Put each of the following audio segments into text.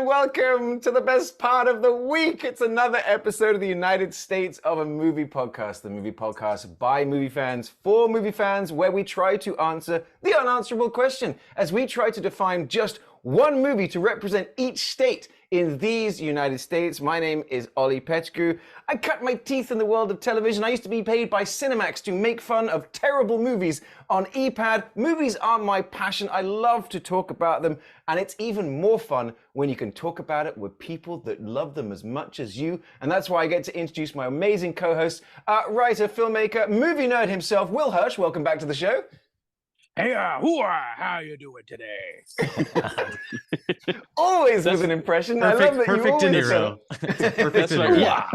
Welcome to the best part of the week. It's another episode of the United States of a Movie Podcast, the movie podcast by movie fans for movie fans, where we try to answer the unanswerable question as we try to define just one movie to represent each state in these United States. My name is Ollie Petchku. I cut my teeth in the world of television. I used to be paid by Cinemax to make fun of terrible movies on ePad. Movies are my passion. I love to talk about them, and it's even more fun when you can talk about it with people that love them as much as you. And that's why I get to introduce my amazing co-host, writer, filmmaker, movie nerd himself, Will Hirsch. Welcome back to the show. Hey, how you doing today? Always with an impression. Perfect, I love that perfect you De always Niro. Perfect De Right. Niro. Yeah.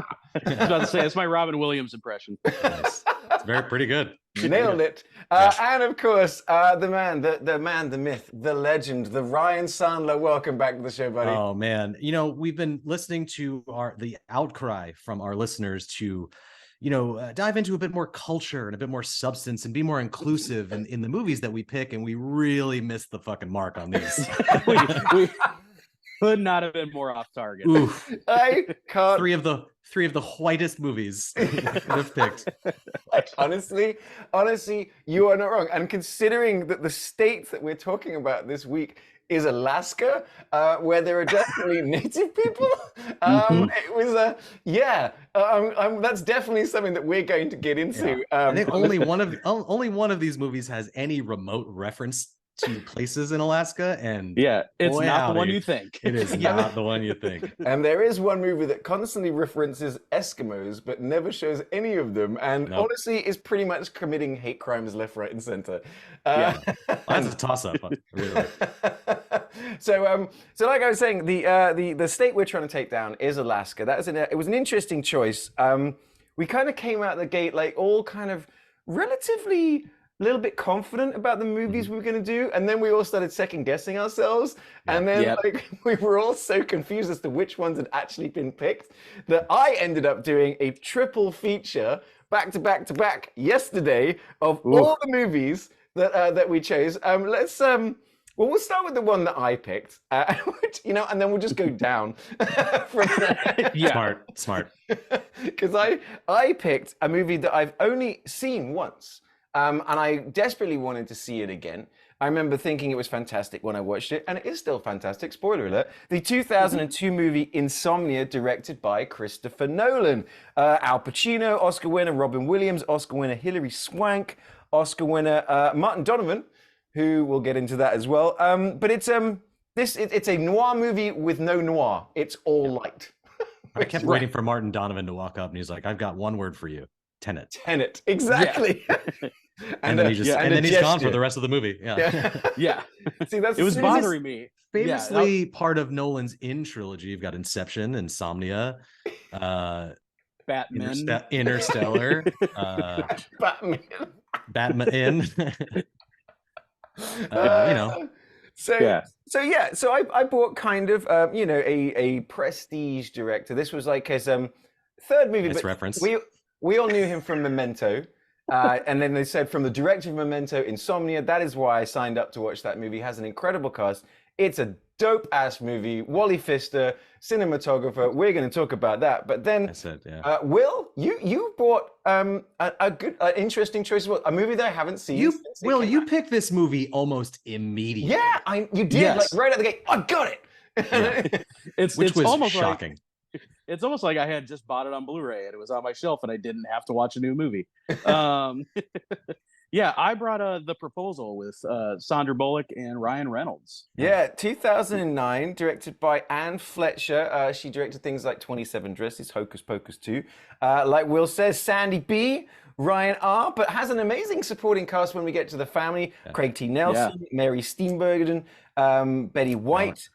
I was about to say, it's my Robin Williams impression. Nice. It's pretty good. Nailed it. And of course, the man, the myth, the legend, the Ryan Sandler. Welcome back to the show, buddy. Oh man, we've been listening to the outcry from our listeners to, dive into a bit more culture and a bit more substance and be more inclusive in the movies that we pick, and we really missed the fucking mark on these. we could not have been more off target. Oof. I can't. Three of the whitest movies we could have picked. Honestly, you are not wrong. And considering that the state that we're talking about this week is Alaska, where there are definitely native people. It was that's definitely something that we're going to get into. I think only one of these movies has any remote reference to places in Alaska, and it's not the one you think. It is not the one you think. And there is one movie that constantly references Eskimos but never shows any of them, and honestly is pretty much committing hate crimes left, right, and center. That's a toss-up. Really. So like I was saying, the state we're trying to take down is Alaska. It was an interesting choice. We kind of came out the gate like all kind of relatively a little bit confident about the movies we were going to do, and then we all started second guessing ourselves, and then we were all so confused as to which ones had actually been picked that I ended up doing a triple feature back to back yesterday of all the movies that we chose. We'll start with the one that I picked, and then we'll just go down from there. Smart. Because I picked a movie that I've only seen once. And I desperately wanted to see it again. I remember thinking it was fantastic when I watched it, and it is still fantastic, spoiler alert. The 2002 movie Insomnia, directed by Christopher Nolan. Al Pacino, Oscar winner, Robin Williams, Oscar winner, Hilary Swank, Oscar winner, Martin Donovan, who we'll get into that as well. But it's a noir movie with no noir. It's all light. I kept waiting for Martin Donovan to walk up, and he's like, "I've got one word for you. Tenet." Tenet, exactly. Yeah. and then he's gone for the rest of the movie. Yeah. See, it was bothering me. Famously, part of Nolan's In trilogy, you've got Inception, Insomnia, Batman, Interstellar, Batman. So I bought kind of a prestige director. This was like his third movie. Nice but reference. We all knew him from Memento. And then they said from the director of Memento, Insomnia. That is why I signed up to watch that movie. It has an incredible cast. It's a dope-ass movie. Wally Pfister, cinematographer. We're going to talk about that. But then, Will, you brought a good, interesting choice. A movie that I haven't seen. You picked this movie almost immediately. Yeah, you did. Yes. Like right out the gate. I got it. Yeah. Which was almost shocking. It's almost like I had just bought it on Blu-ray and it was on my shelf and I didn't have to watch a new movie. I brought The Proposal with Sandra Bullock and Ryan Reynolds. Yeah, 2009, directed by Anne Fletcher. She directed things like 27 Dresses, Hocus Pocus 2. Like Will says, Sandy B, Ryan R, but has an amazing supporting cast when we get to the family. Yeah. Craig T. Nelson, Mary Steenburgen, Betty White,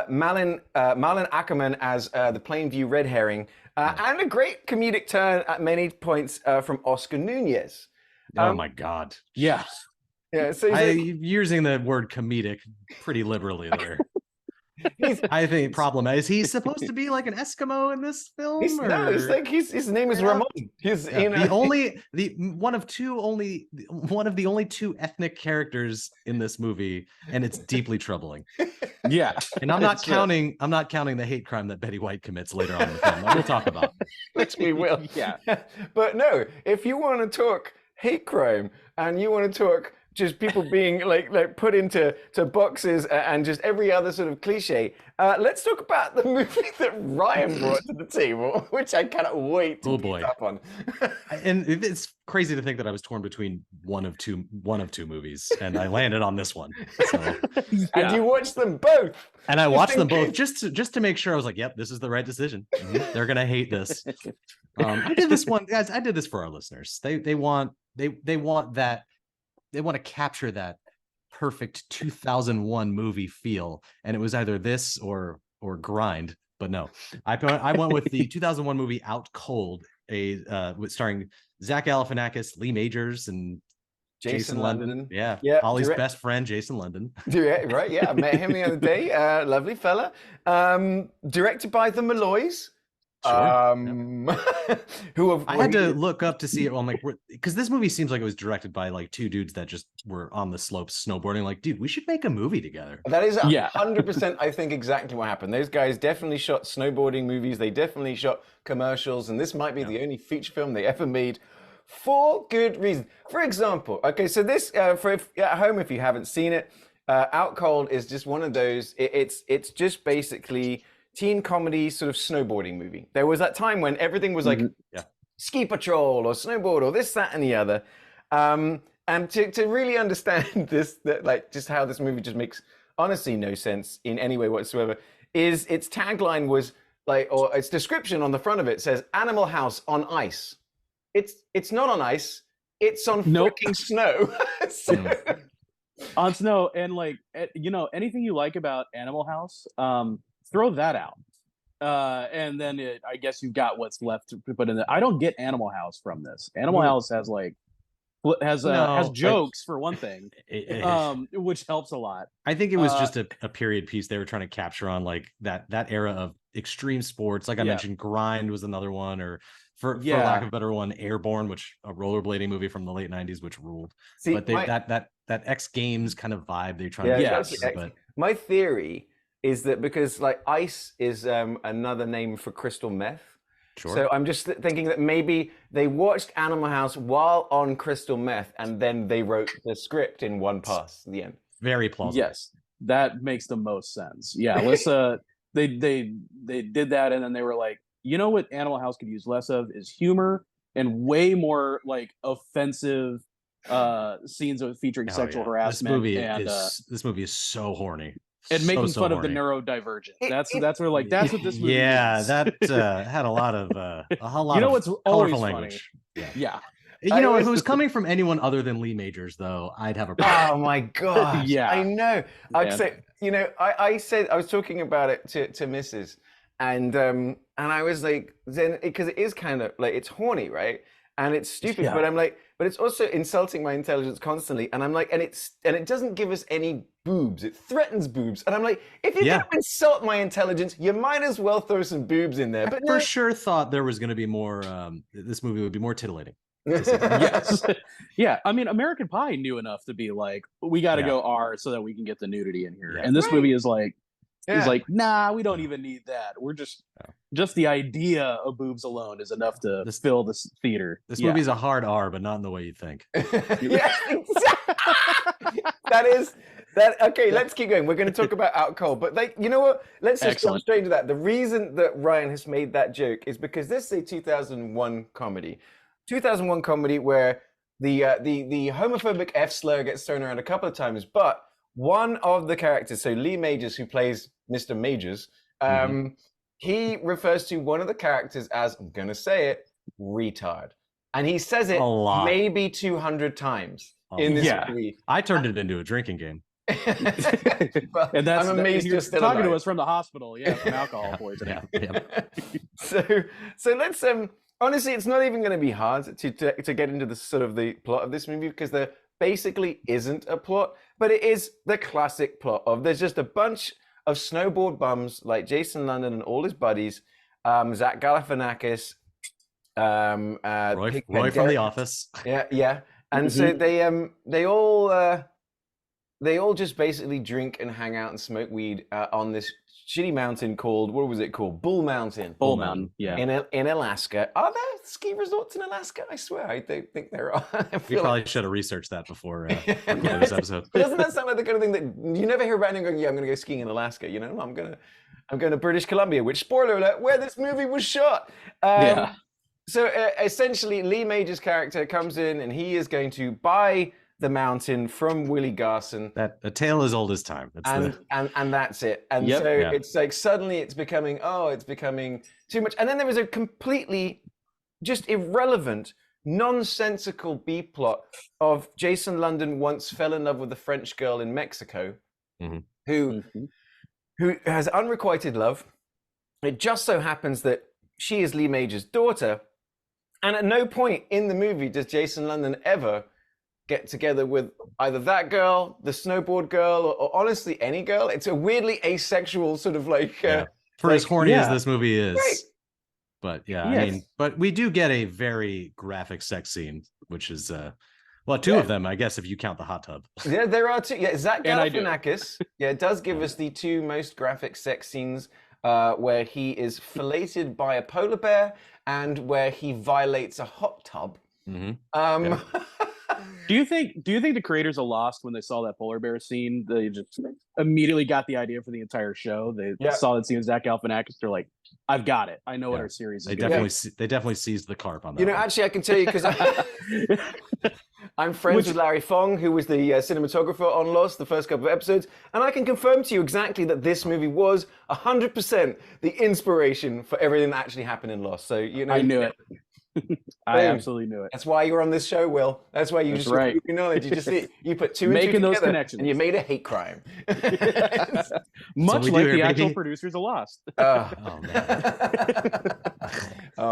Malin Ackerman as the Plainview red herring, and a great comedic turn at many points from Oscar Nunez. Oh my God. Yeah. Yeah, so I'm using the word comedic pretty liberally there. I think problem is he's supposed to be like an Eskimo in this film. It's like his name is Ramon. He's the one of the only two ethnic characters in this movie, and it's deeply troubling. Yeah, and I'm not counting the hate crime that Betty White commits later on in the film. We'll talk about, which we will. Yeah, but no, if you want to talk hate crime and you want to talk just people being like put into boxes and just every other sort of cliche. Let's talk about the movie that Ryan brought to the table, which I cannot wait to beat up on. And it's crazy to think that I was torn between one of two movies, and I landed on this one. So. Yeah. And you watched them both. And I watched them both just to make sure. I was like, "Yep, this is the right decision. They're gonna hate this." I did this one, guys. I did this for our listeners. They want that. They want to capture that perfect 2001 movie feel, and it was either this or Grind. But no, I went with the 2001 movie Out Cold, starring Zach Galifianakis, Lee Majors, and Jason London. Yeah. Ollie's best friend, Jason London. Right, yeah. I met him the other day. Lovely fella. Directed by the Malloys. Sure. Who I had to look up to see it. I'm like, because this movie seems like it was directed by like two dudes that just were on the slopes snowboarding. Like, dude, we should make a movie together. That is 100%. I think exactly what happened. Those guys definitely shot snowboarding movies. They definitely shot commercials, and this might be the only feature film they ever made. For good reason. For example, okay, so this at home, if you haven't seen it, Out Cold is just one of those. It's just basically teen comedy sort of snowboarding movie. There was that time when everything was like ski patrol or snowboard or this, that, and the other. And to really understand this, that like just how this movie just makes honestly no sense in any way whatsoever, is its tagline was like, or its description on the front of it says "Animal House on ice." It's not on ice. It's on freaking snow. On snow, and like anything you like about Animal House. Throw that out, and then I guess you've got what's left to put in there. I don't get Animal House from this. Animal House has has jokes for one thing, which helps a lot. I think it was just a period piece they were trying to capture on like that era of extreme sports. Like I mentioned, Grind was another one, or for lack of a better one, Airborne, which a rollerblading movie from the late '90s, which ruled. See, but that X Games kind of vibe they're trying to get. But my theory is that because like ice is another name for crystal meth. Sure. So I'm just thinking that maybe they watched Animal House while on crystal meth, and then they wrote the script in one pass at the end. Very plausible. Yes, that makes the most sense. Yeah, they did that, and then they were like, you know what Animal House could use less of is humor and way more like offensive scenes of featuring sexual harassment. This movie is so horny. And making fun of the neurodivergent. That's where like that's what this movie is. That had a lot of what's colorful language. Yeah. If it was coming from anyone other than Lee Majors, though, I'd have a problem. Oh my god. Yeah. I know. I'd say, I said I was talking about it to Mrs. and I was like, then because it is kind of like it's horny, right? And it's stupid, but I'm like, but it's also insulting my intelligence constantly. And I'm like, and it doesn't give us any boobs. It threatens boobs. And I'm like, if you're going to insult my intelligence, you might as well throw some boobs in there. But I for sure thought there was going to be more, this movie would be more tittillating. Yes. Yeah. I mean, American Pie knew enough to be like, we got to go R so that we can get the nudity in here. And this movie is like, he's like, nah, we don't even need that. We're just the idea of boobs alone is enough to fill this theater. This movie's a hard R, but not in the way you think. Okay, let's keep going. We're going to talk about Out Cold, but like, you know what? Let's just jump straight into that. The reason that Ryan has made that joke is because this is a 2001 comedy. 2001 comedy where the homophobic F slur gets thrown around a couple of times, but one of the characters, so Lee Majors, who plays Mr. Majors, he refers to one of the characters as, I'm going to say it, retard. And he says it maybe 200 times in this movie. I turned it into a drinking game. Well, and I'm amazed you're still talking alive. to us from the hospital, from alcohol poisoning. So let's Honestly, it's not even going to be hard to get into the sort of the plot of this movie because there basically isn't a plot, but it is the classic plot of there's just a bunch of snowboard bums like Jason London and all his buddies, Zach Galifianakis, Roy from The Office. Yeah, and so they all just basically drink and hang out and smoke weed on this shitty mountain called, what was it called? Bull Mountain. Bull Mountain, yeah. In Alaska. Are there ski resorts in Alaska? I swear, I don't think there are. We probably should have researched that before this episode. But doesn't that sound like the kind of thing that you never hear about anyone going, yeah, I'm going to go skiing in Alaska. You know, I'm going to British Columbia, which, spoiler alert, where this movie was shot. Yeah. So essentially, Lee Major's character comes in and he is going to buy the mountain from Willie Garson. That a tale as old as time. And that's it. And it's like suddenly it's becoming too much. And then there was a completely just irrelevant, nonsensical B plot of Jason London once fell in love with a French girl in Mexico who has unrequited love. It just so happens that she is Lee Major's daughter. And at no point in the movie does Jason London ever get together with either that girl, the snowboard girl, or honestly any girl. It's a weirdly asexual sort of like... For as horny as this movie is. Right. But I mean, but we do get a very graphic sex scene, which is, two of them, I guess, if you count the hot tub. Yeah, there are two. Yeah, Zach Galifianakis, it does give us the two most graphic sex scenes where he is filleted by a polar bear and where he violates a hot tub. Do you think the creators of Lost, when they saw that polar bear scene, they just immediately got the idea for the entire show? They saw that scene with Zach Galifianakis. They're like, "I've got it. I know what our series is." They definitely seized the carp on that. You know, actually, I can tell you because I'm friends with Larry Fong, who was the cinematographer on Lost, the first couple of episodes, and I can confirm to you exactly that this movie was 100% the inspiration for everything that actually happened in Lost. So you know, I knew it. I absolutely knew it. That's why you're on this show, Will. That's why you right. You knowledge. You just you put two making and two those together, connections, and you made a hate crime. Much like the actual producers of Lost. Oh man.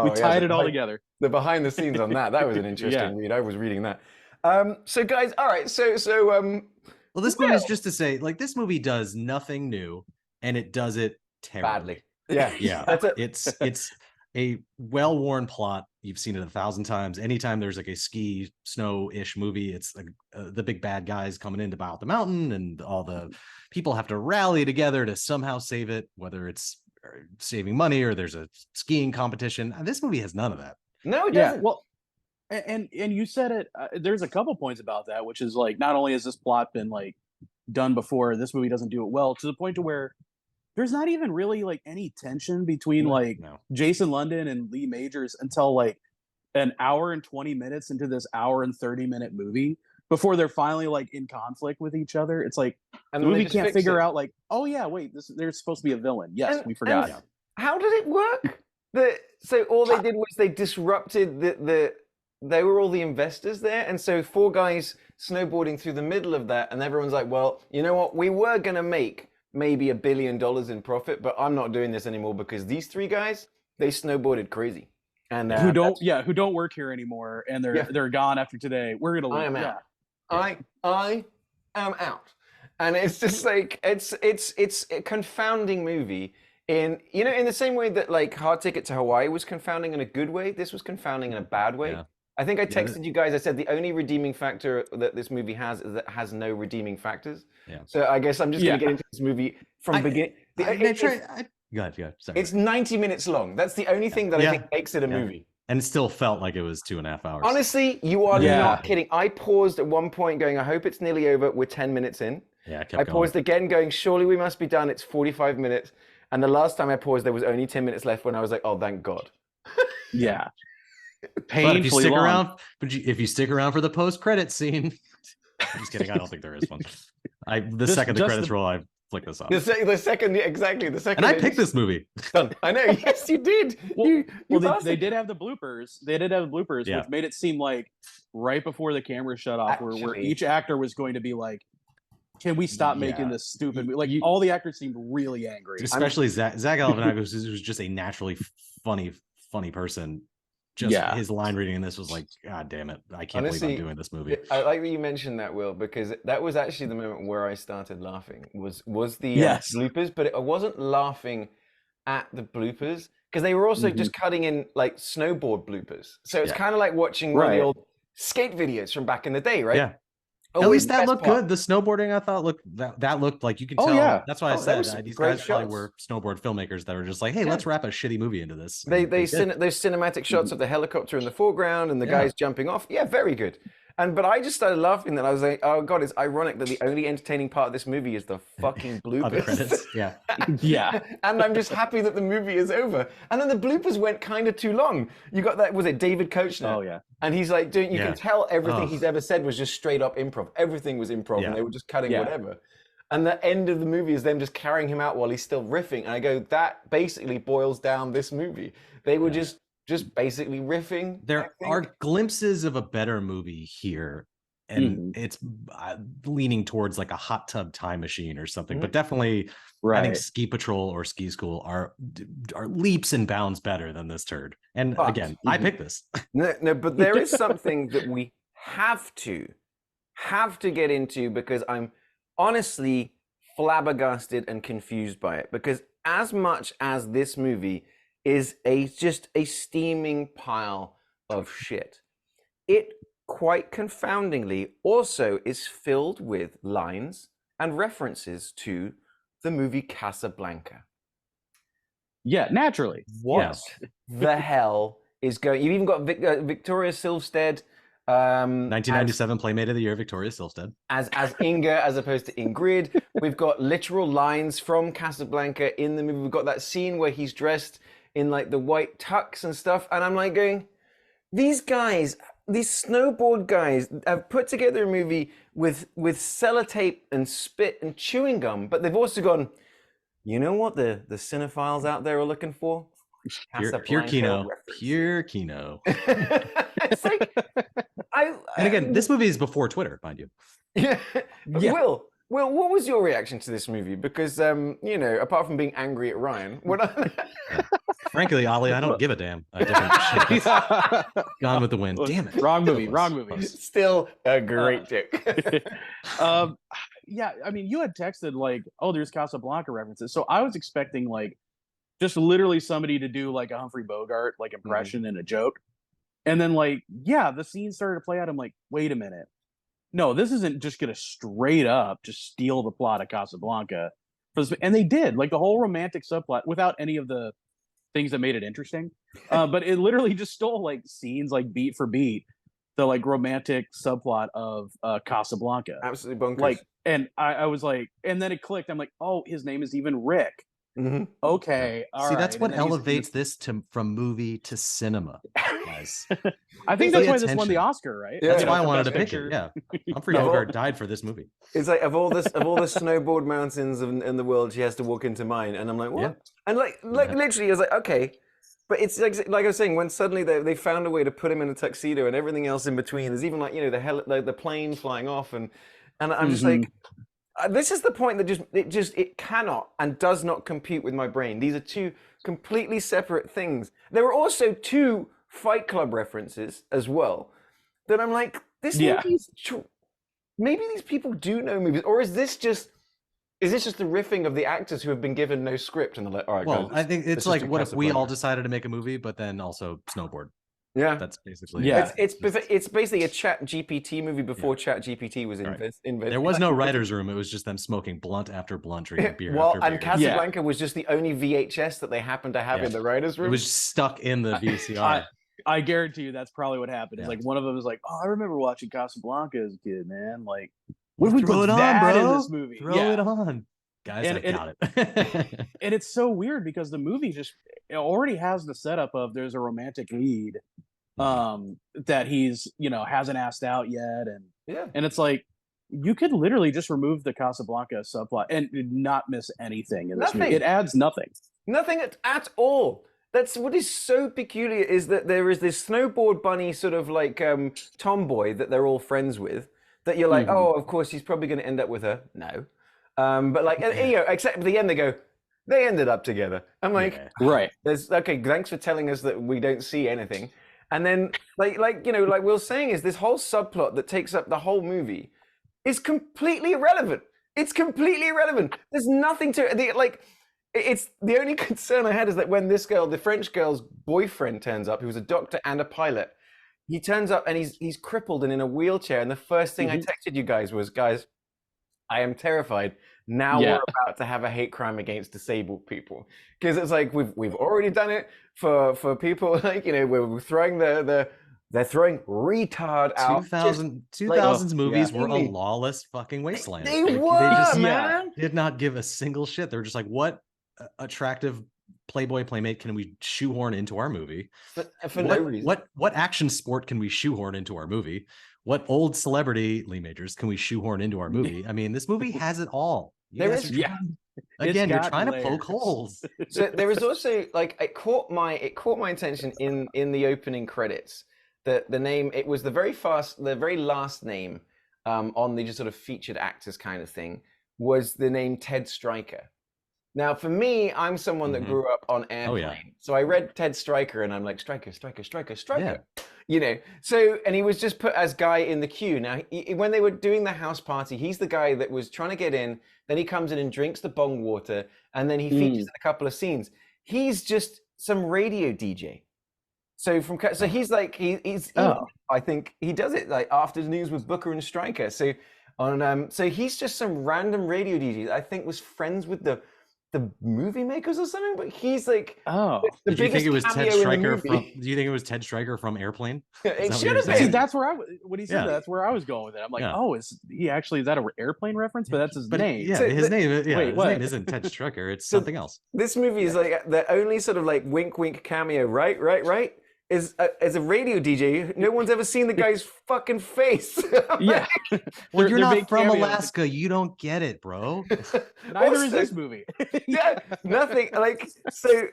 We tied it all together. The behind the scenes on that was an interesting read. I was reading that. So guys, all right. So well, this movie is just to say, like, this movie does nothing new, and it does it terribly. Badly. Yeah. It's a well-worn plot. You've seen it 1,000 times. Anytime there's like a ski snow-ish movie, it's like the big bad guys coming in to buy out the mountain, and all the people have to rally together to somehow save it, whether it's saving money or there's a skiing competition. This movie has none of that. No, it doesn't. Well, and you said it. There's a couple points about that, which is like, not only has this plot been like done before, this movie doesn't do it well, to the point to where there's not even really like any tension between Jason London and Lee Majors until like an hour and 20 minutes into this hour and 30-minute movie, before they're finally like in conflict with each other. It's like, and the movie can't figure out like, oh yeah, wait, there's supposed to be a villain. Yes, we forgot. How did it work? So all they did was they disrupted they were all the investors there, and so four guys snowboarding through the middle of that, and everyone's like, well, you know what, we were gonna make maybe $1 billion in profit, but I'm not doing this anymore because these three guys, they snowboarded crazy, and who don't work here anymore, and they're gone after today. We're gonna leave. I am out. I am out, and it's just like it's a confounding movie. In the same way that like Hard Ticket to Hawaii was confounding in a good way, this was confounding in a bad way. I think I texted you guys. I said the only redeeming factor that this movie has is that it has no redeeming factors. So I guess I'm just going to get into this movie from beginning. Go ahead. Sorry. It's 90 minutes long. That's the only thing that I think makes it a movie. And it still felt like it was 2.5 hours. Honestly, you are not kidding. I paused at one point going, I hope it's nearly over. We're 10 minutes in. I paused again going, surely we must be done. It's 45 minutes. And the last time I paused, there was only 10 minutes left when I was like, oh, thank God. But if you stick around, if you stick around for the post-credit scene, I'm just kidding. I don't think there is one. The second the credits roll, I flick this off. The second, exactly. The second, and I picked this movie. I know. Yes, you did. They did have the bloopers. Which made it seem like right before the camera shut off, where each actor was going to be like, "Can we stop making this stupid?" Like all the actors seemed really angry, especially Zach Galifianakis, who's just a naturally funny person. just his line reading in this was like, God damn it, I can't believe I'm doing this movie. I like that you mentioned that, Will, because that was actually the moment where I started laughing. Was the bloopers, but I wasn't laughing at the bloopers because they were also just cutting in like snowboard bloopers. So it's kind of like watching one of the old skate videos from back in the day, right? Yeah. At least that looked good. The snowboarding, I thought, that looked like you could tell. Yeah. That's why I said these guys probably were snowboard filmmakers that were just like, hey, let's wrap a shitty movie into this. Those cinematic shots of the helicopter in the foreground and the guys jumping off. Yeah, very good. But I just started laughing. Then I was like, oh god, it's ironic that the only entertaining part of this movie is the fucking bloopers. Other credits. Yeah. Yeah. And I'm just happy that the movie is over. And then the bloopers went kind of too long. You got that, was it David Koechner? Oh yeah. And he's like doing, you can tell everything he's ever said was just straight up improv. Everything was improv and they were just cutting whatever. And the end of the movie is them just carrying him out while he's still riffing. And I go, that basically boils down this movie. They were just basically riffing. There are glimpses of a better movie here, and it's leaning towards like a hot tub time machine or something. But definitely, I think Ski Patrol or Ski School are leaps and bounds better than this turd. And again, I picked this. No, but there is something that we have to get into because I'm honestly flabbergasted and confused by it. Because as much as this movie is just a steaming pile of shit, it quite confoundingly also is filled with lines and references to the movie Casablanca. Yeah, naturally. What the hell is going? You've even got Victoria Silvstedt, 1997 Playmate of the Year, Victoria Silvstedt, as Inga as opposed to Ingrid. We've got literal lines from Casablanca in the movie. We've got that scene where he's dressed in like the white tux and stuff, and I'm like going, these guys, these snowboard guys have put together a movie with sellotape and spit and chewing gum, but they've also gone, you know what the cinephiles out there are looking for? Pure Kino. Pure Kino. It's like, and again, this movie is before Twitter, mind you. Yeah. Will, what was your reaction to this movie? Because, you know, apart from being angry at Ryan, frankly, Ollie, I don't give a damn. Gone with the Wind. Damn it. Wrong movie. Still a great dick. Yeah, I mean, you had texted like, oh, there's Casablanca references. So I was expecting like just literally somebody to do like a Humphrey Bogart like impression and a joke. And then like, the scene started to play out. I'm like, wait a minute. No, this isn't just going to straight up just steal the plot of Casablanca. And they did, like the whole romantic subplot without any of the things that made it interesting. But it literally just stole like scenes like beat for beat, the like romantic subplot of Casablanca. Absolutely bonkers. Like, and I was like, and then it clicked. I'm like, oh, his name is even Rick. Okay. See, that's what elevates this from movie to cinema, guys. I think that's why this won the Oscar, right? Yeah. That's why I wanted to pick it. Yeah, Humphrey Bogart died for this movie. It's like of all the snowboard mountains in the world, she has to walk into mine, and I'm like, what? Yeah. And like literally, I was like, okay, but it's like I was saying, when suddenly they found a way to put him in a tuxedo and everything else in between. There's even like, you know, the plane flying off, and I'm just like. This is the point that it cannot and does not compute with my brain. These are two completely separate things. There were also two Fight Club references as well that I'm like, this movie's maybe these people do know movies, or is this just the riffing of the actors who have been given no script and they're like, all right, well, guys, I think it's like, what if we all decided to make a movie, but then also snowboard? Yeah, that's basically it's basically a Chat GPT movie before Chat GPT was invented. There was no writer's room; it was just them smoking blunt after blunt, drinking beer. Well, after beer. And Casablanca was just the only VHS that they happened to have in the writers' room. It was stuck in the VCR. I guarantee you that's probably what happened. It's like one of them was like, "Oh, I remember watching Casablanca as a kid, man. Like, what if we throw put it on, that bro? in this movie? Throw it on." Guys, I got it. And it's so weird because the movie just already has the setup of there's a romantic lead that he's, you know, hasn't asked out yet, and it's like you could literally just remove the Casablanca subplot and not miss anything in this movie. It adds nothing at all. That's what is so peculiar, is that there is this snowboard bunny sort of like tomboy that they're all friends with, that you're like, oh, of course he's probably going to end up with her. No, but like, you know, except at the end they ended up together. I'm like, right. There's okay. Thanks for telling us that we don't see anything. And then like Will's saying, is this whole subplot that takes up the whole movie is completely irrelevant. It's completely irrelevant. There's nothing to like. It's the only concern I had is that when this girl, the French girl's boyfriend, turns up, who was a doctor and a pilot, he turns up and he's crippled and in a wheelchair. And the first thing I texted you guys was, guys, I am terrified. Now we're about to have a hate crime against disabled people, because it's like we've already done it for people like we're throwing they're throwing retard out. 2000s movies were a lawless fucking wasteland. They were, man. Did not give a single shit. They were just like, what attractive Playboy playmate can we shoehorn into our movie? For no reason. What action sport can we shoehorn into our movie? What old celebrity, Lee Majors, can we shoehorn into our movie? I mean, this movie has it all. Again, you're trying to poke holes. So there was also like it caught my attention in the opening credits. The name, it was the very last name on the just sort of featured actors kind of thing, was the name Ted Stryker. Now, for me, I'm someone that grew up on Airplane. So I read Ted Stryker and I'm like, Stryker. So, and he was just put as guy in the queue. Now, when they were doing the house party, he's the guy that was trying to get in. Then he comes in and drinks the bong water. And then he features in a couple of scenes. He's just some radio DJ. So he's like, I think he does it like after the news with Booker and Stryker. So so he's just some random radio DJ that I think was friends with the movie makers or something, but he's like, did you think it was Ted Stryker from? Do you think it was Ted Stryker from Airplane? It should have been. See, that's where when he said that's where I was going with it. I'm like, is that an Airplane reference? But that's his name. Yeah, his name. Yeah, his name isn't Ted Stryker. It's something else. This movie is like the only sort of like wink cameo, right? Is as a radio DJ, no one's ever seen the guy's fucking face. Yeah. Well, you're not from Alaska. You don't get it, bro. Neither is this movie. Yeah, nothing. Like, so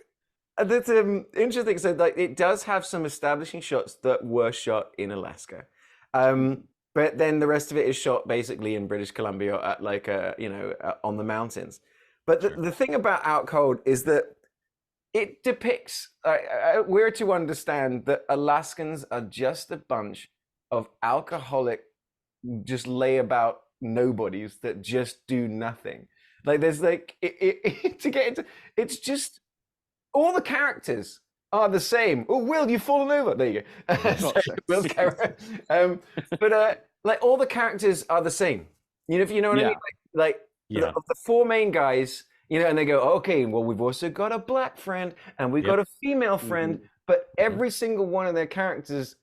that's interesting. So like, it does have some establishing shots that were shot in Alaska. But then the rest of it is shot basically in British Columbia at like on the mountains. But the thing about Out Cold is that it depicts, we're to understand that Alaskans are just a bunch of alcoholic, just layabout nobodies that just do nothing. Like there's like, to get into, it's just, all the characters are the same. Oh, Will, you've fallen over. There you go. Will's character. But like all the characters are the same. If you know what I mean? Like the four main guys, and they go, okay, well, we've also got a black friend and we've got a female friend, but every single one of their characters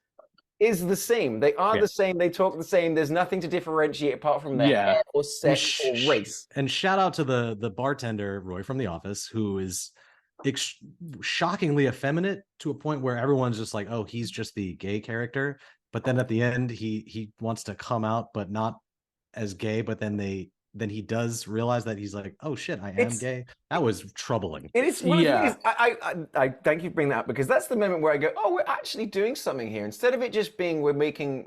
is the same. They are the same. They talk the same. There's nothing to differentiate apart from their hair or sex or race. And shout out to the bartender, Roy from The Office, who is shockingly effeminate to a point where everyone's just like, oh, he's just the gay character. But then at the end, he wants to come out, but not as gay. But then he does realize that he's like, oh shit, I am gay. That was troubling. It is one of the things, I thank you for bringing that up, because that's the moment where I go, oh, we're actually doing something here. Instead of it just being we're making,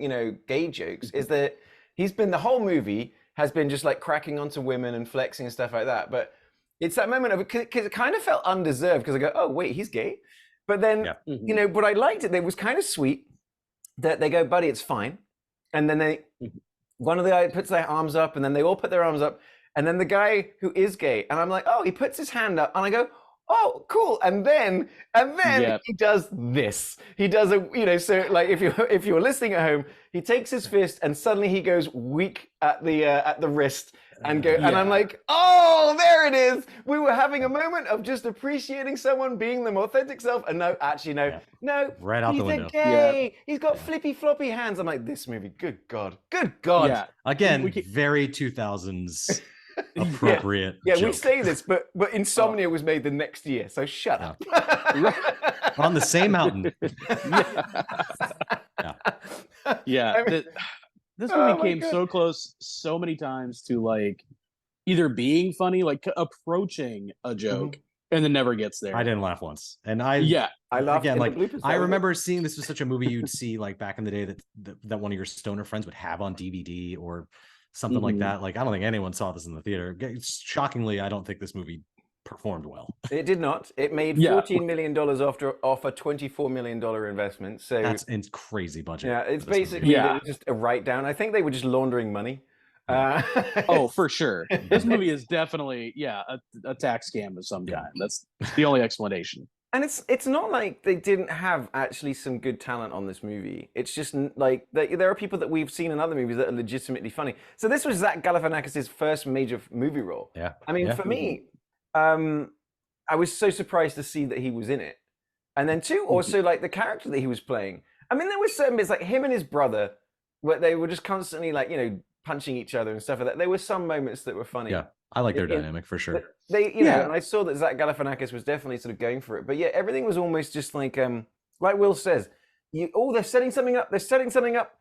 gay jokes, is that he's been, the whole movie has been just like cracking onto women and flexing and stuff like that. But it's that moment of it, because it kind of felt undeserved, because I go, oh wait, he's gay. But then, but I liked it. It was kind of sweet that they go, buddy, it's fine. And then one of the guys puts their arms up, and then they all put their arms up, and then the guy who is gay, and I'm like, oh, he puts his hand up, and I go, oh, cool. And then he does this. He does so like if you're listening at home, he takes his fist, and suddenly he goes weak at the wrist, and and I'm like, oh, there it is. We were having a moment of just appreciating someone being them authentic self, and no, right out the window. He's a gay. He's got flippy floppy hands. I'm like, this movie, good God. Yeah. Again, very 2000s appropriate. Yeah, joke. we say this, but Insomnia was made the next year, so shut up. On the same mountain. This movie came so close so many times to like either being funny, like approaching a joke, and then never gets there. I didn't laugh once, and I laughed again. Like I remember seeing this was such a movie you'd see like back in the day that one of your stoner friends would have on DVD or something like that. Like I don't think anyone saw this in the theater. Shockingly, I don't think this movie performed well. It did not. It made $14 million off a $24 million investment. So That's a crazy budget. yeah, it's for this movie. basically Yeah. it was just a write down. I think they were just laundering money. Oh, for sure. This movie is definitely a tax scam of some kind. That's the only explanation. And it's not like they didn't have actually some good talent on this movie. It's just like there are people that we've seen in other movies that are legitimately funny. So this was Zach Galifianakis' first major movie role. Yeah. I mean, for me, I was so surprised to see that he was in it. And then two, also like the character that he was playing. I mean, there were certain bits like him and his brother where they were just constantly like, punching each other and stuff like that. There were some moments that were funny. Yeah, I like their dynamic for sure. They, you know, and I saw that Zach Galifianakis was definitely sort of going for it. But yeah, everything was almost just like Will says, they're setting something up. They're setting something up.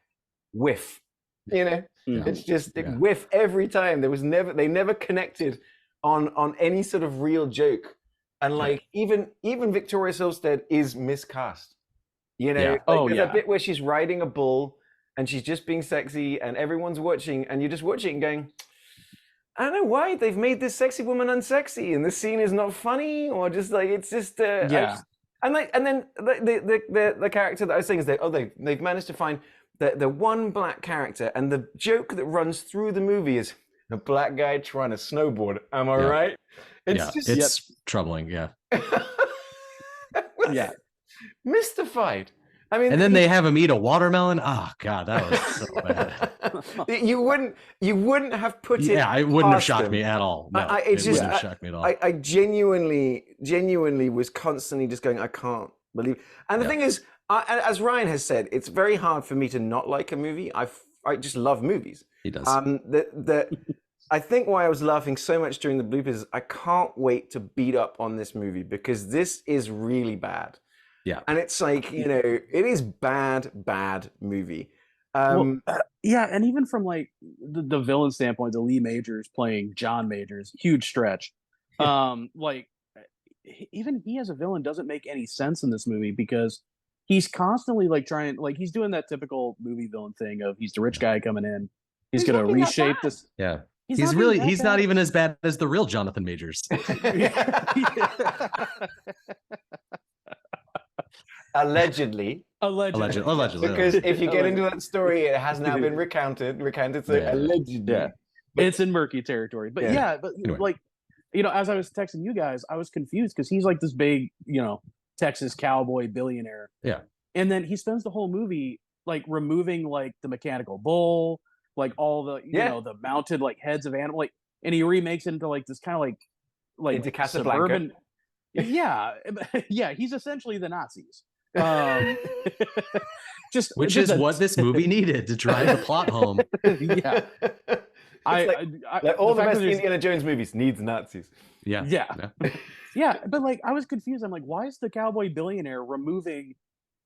Whiff. It's just whiff every time. They never connected on any sort of real joke. And like even Victoria Silvstedt is miscast. There's a bit where she's riding a bull and she's just being sexy and everyone's watching and you're just watching and going, I don't know why they've made this sexy woman unsexy and this scene is not funny or just like it's just and then the character that I was saying is that they've managed to find the one black character and the joke that runs through the movie is a black guy trying to snowboard. Am I right? It's troubling. Yeah. Mystified. I mean, and then they have him eat a watermelon. Oh God, that was so bad. You wouldn't have put it. Yeah, it wouldn't have shocked me at all. No, it wouldn't have shocked me at all. I genuinely was constantly just going, I can't believe. And the thing is, as Ryan has said, it's very hard for me to not like a movie. I just love movies. He does. I think why I was laughing so much during the bloopers is I can't wait to beat up on this movie because this is really bad. Yeah. And it's like, it is bad movie. And even from like the villain standpoint, the Lee Majors playing John Majors, huge stretch. Like even he as a villain doesn't make any sense in this movie because he's constantly like trying, like he's doing that typical movie villain thing of he's the rich guy coming in. He's going to reshape this. Yeah. He's not even as bad as the real Jonathan Majors. Allegedly. Because if you get into that story, it has now been recounted. So allegedly. Yeah. It's in murky territory. But anyway. Like, as I was texting you guys, I was confused because he's like this big, Texas cowboy billionaire. Yeah. And then he spends the whole movie like removing like the mechanical bull, like all the, the mounted like heads of animal, like, and he remakes it into like this kind of like into Casablanca. Suburban. Yeah. He's essentially the Nazis. Which is what this movie needed to drive the plot home. Yeah. Like all the best Indiana Jones movies needs Nazis. Yeah. But like I was confused. I'm like, why is the cowboy billionaire removing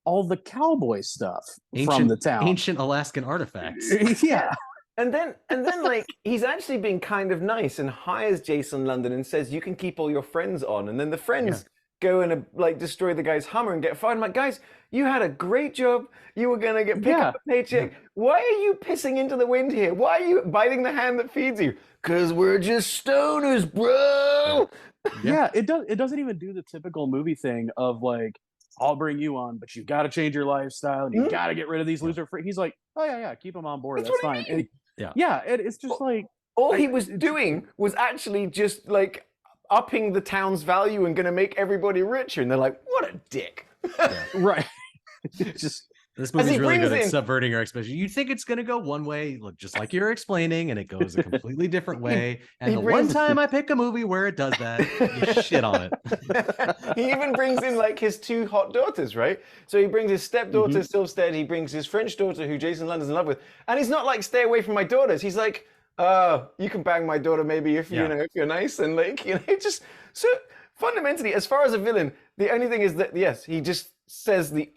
all the cowboy stuff from the town? Ancient Alaskan artifacts. Yeah. And then like he's actually being kind of nice and hires Jason London and says you can keep all your friends on, and then the friends go and like destroy the guy's Hummer and get fired. I'm like, guys, you had a great job. You were gonna pick up a paycheck. Why are you pissing into the wind here? Why are you biting the hand that feeds you? Cause we're just stoners, bro. Yeah, it doesn't even do the typical movie thing of like, I'll bring you on, but you got to change your lifestyle and you got to get rid of these loser free. He's like, oh yeah, keep him on board. That's fine. And it's just like all he was doing was actually just like upping the town's value and going to make everybody richer. And they're like, what a dick. Right. Just this movie's really good at subverting our expectations. You think it's going to go one way, look just like you're explaining, and it goes a completely different way. And the one time I pick a movie where it does that, you shit on it. He even brings in like his two hot daughters, right? So he brings his stepdaughter Silvstedt, he brings his French daughter who Jason London's in love with, and he's not like stay away from my daughters. He's like, you can bang my daughter maybe if if you're nice, and like just so fundamentally, as far as a villain, the only thing is that he just says the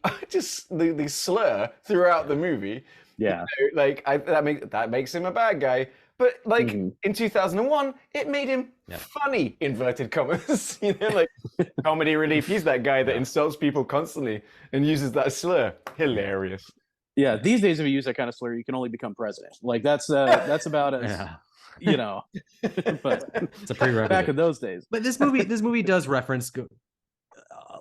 slur throughout the movie. Yeah, like that makes him a bad guy. But like in 2001, it made him funny, inverted commas. Like comedy relief. He's that guy that insults people constantly and uses that slur. Hilarious. Yeah, these days if you use that kind of slur, you can only become president. Like that's about as Yeah. you know. But It's a prerequisite. back in those days. But this movie does reference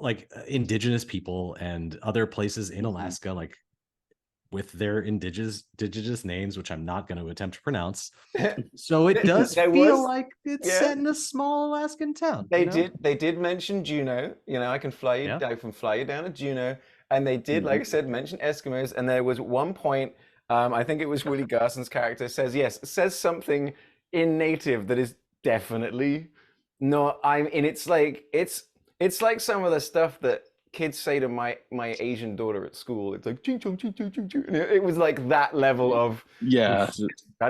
like indigenous people and other places in Alaska, like with their indigenous names, which I'm not going to attempt to pronounce. So it does feel like it's set in a small Alaskan town. They did mention Juneau. You know, I can fly you down to Juneau. And they did, like I said, mention Eskimos. And there was one point, I think it was Willie Garson's character says something in native that is definitely not. It's like some of the stuff that kids say to my Asian daughter at school. It's like ching chong ching chong ching chong. It was like that level of that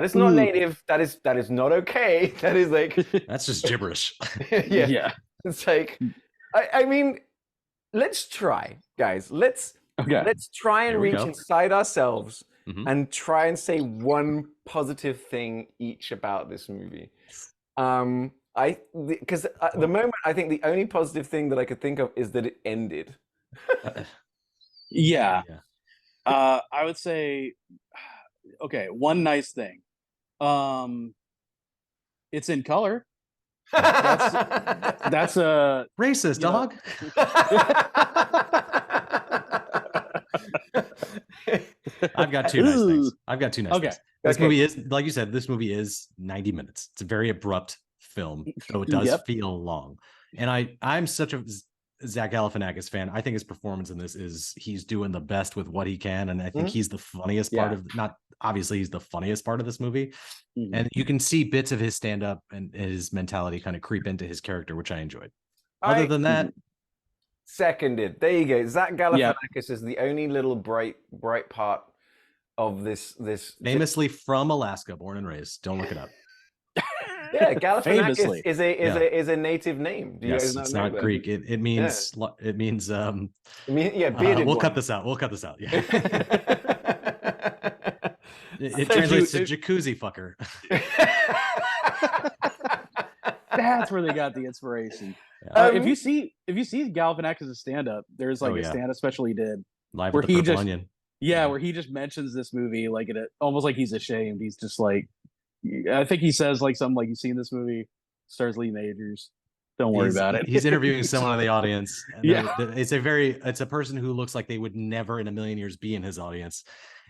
is not native. That is not okay. That is like that's just gibberish. Yeah. It's like I mean, let's try, guys. Let's try and reach inside ourselves and try and say one positive thing each about this movie. Because at the moment, I think the only positive thing that I could think of is that it ended. I would say, okay, one nice thing. It's in color. That's a racist dog. I've got two nice things. This movie is, like you said, this movie is 90 minutes. It's a very abrupt film, so it does feel long. And I'm such a Zach Galifianakis fan. I think his performance in this he's doing the best with what he can, and I think he's the funniest part of he's the funniest part of this movie. And you can see bits of his stand-up and his mentality kind of creep into his character, which I enjoyed. Other than that, seconded. There you go. Zach Galifianakis is the only little bright part of this. Famously from Alaska, born and raised. Don't look it up. Yeah, Galifianakis is a native name. Do you guys it's know not that? Greek. It means bearded. We'll cut this out. Yeah. It translates to jacuzzi fucker. That's where they got the inspiration. If you see Galifianakis' stand-up, there's like a stand-up special he did live with the Purple Onion. Where he just mentions this movie like almost like he's ashamed. He's just like, I think he says like something like, "You seen this movie? Stars Lee Majors. Don't worry about it." He's interviewing someone in the audience. It's a person who looks like they would never in a million years be in his audience.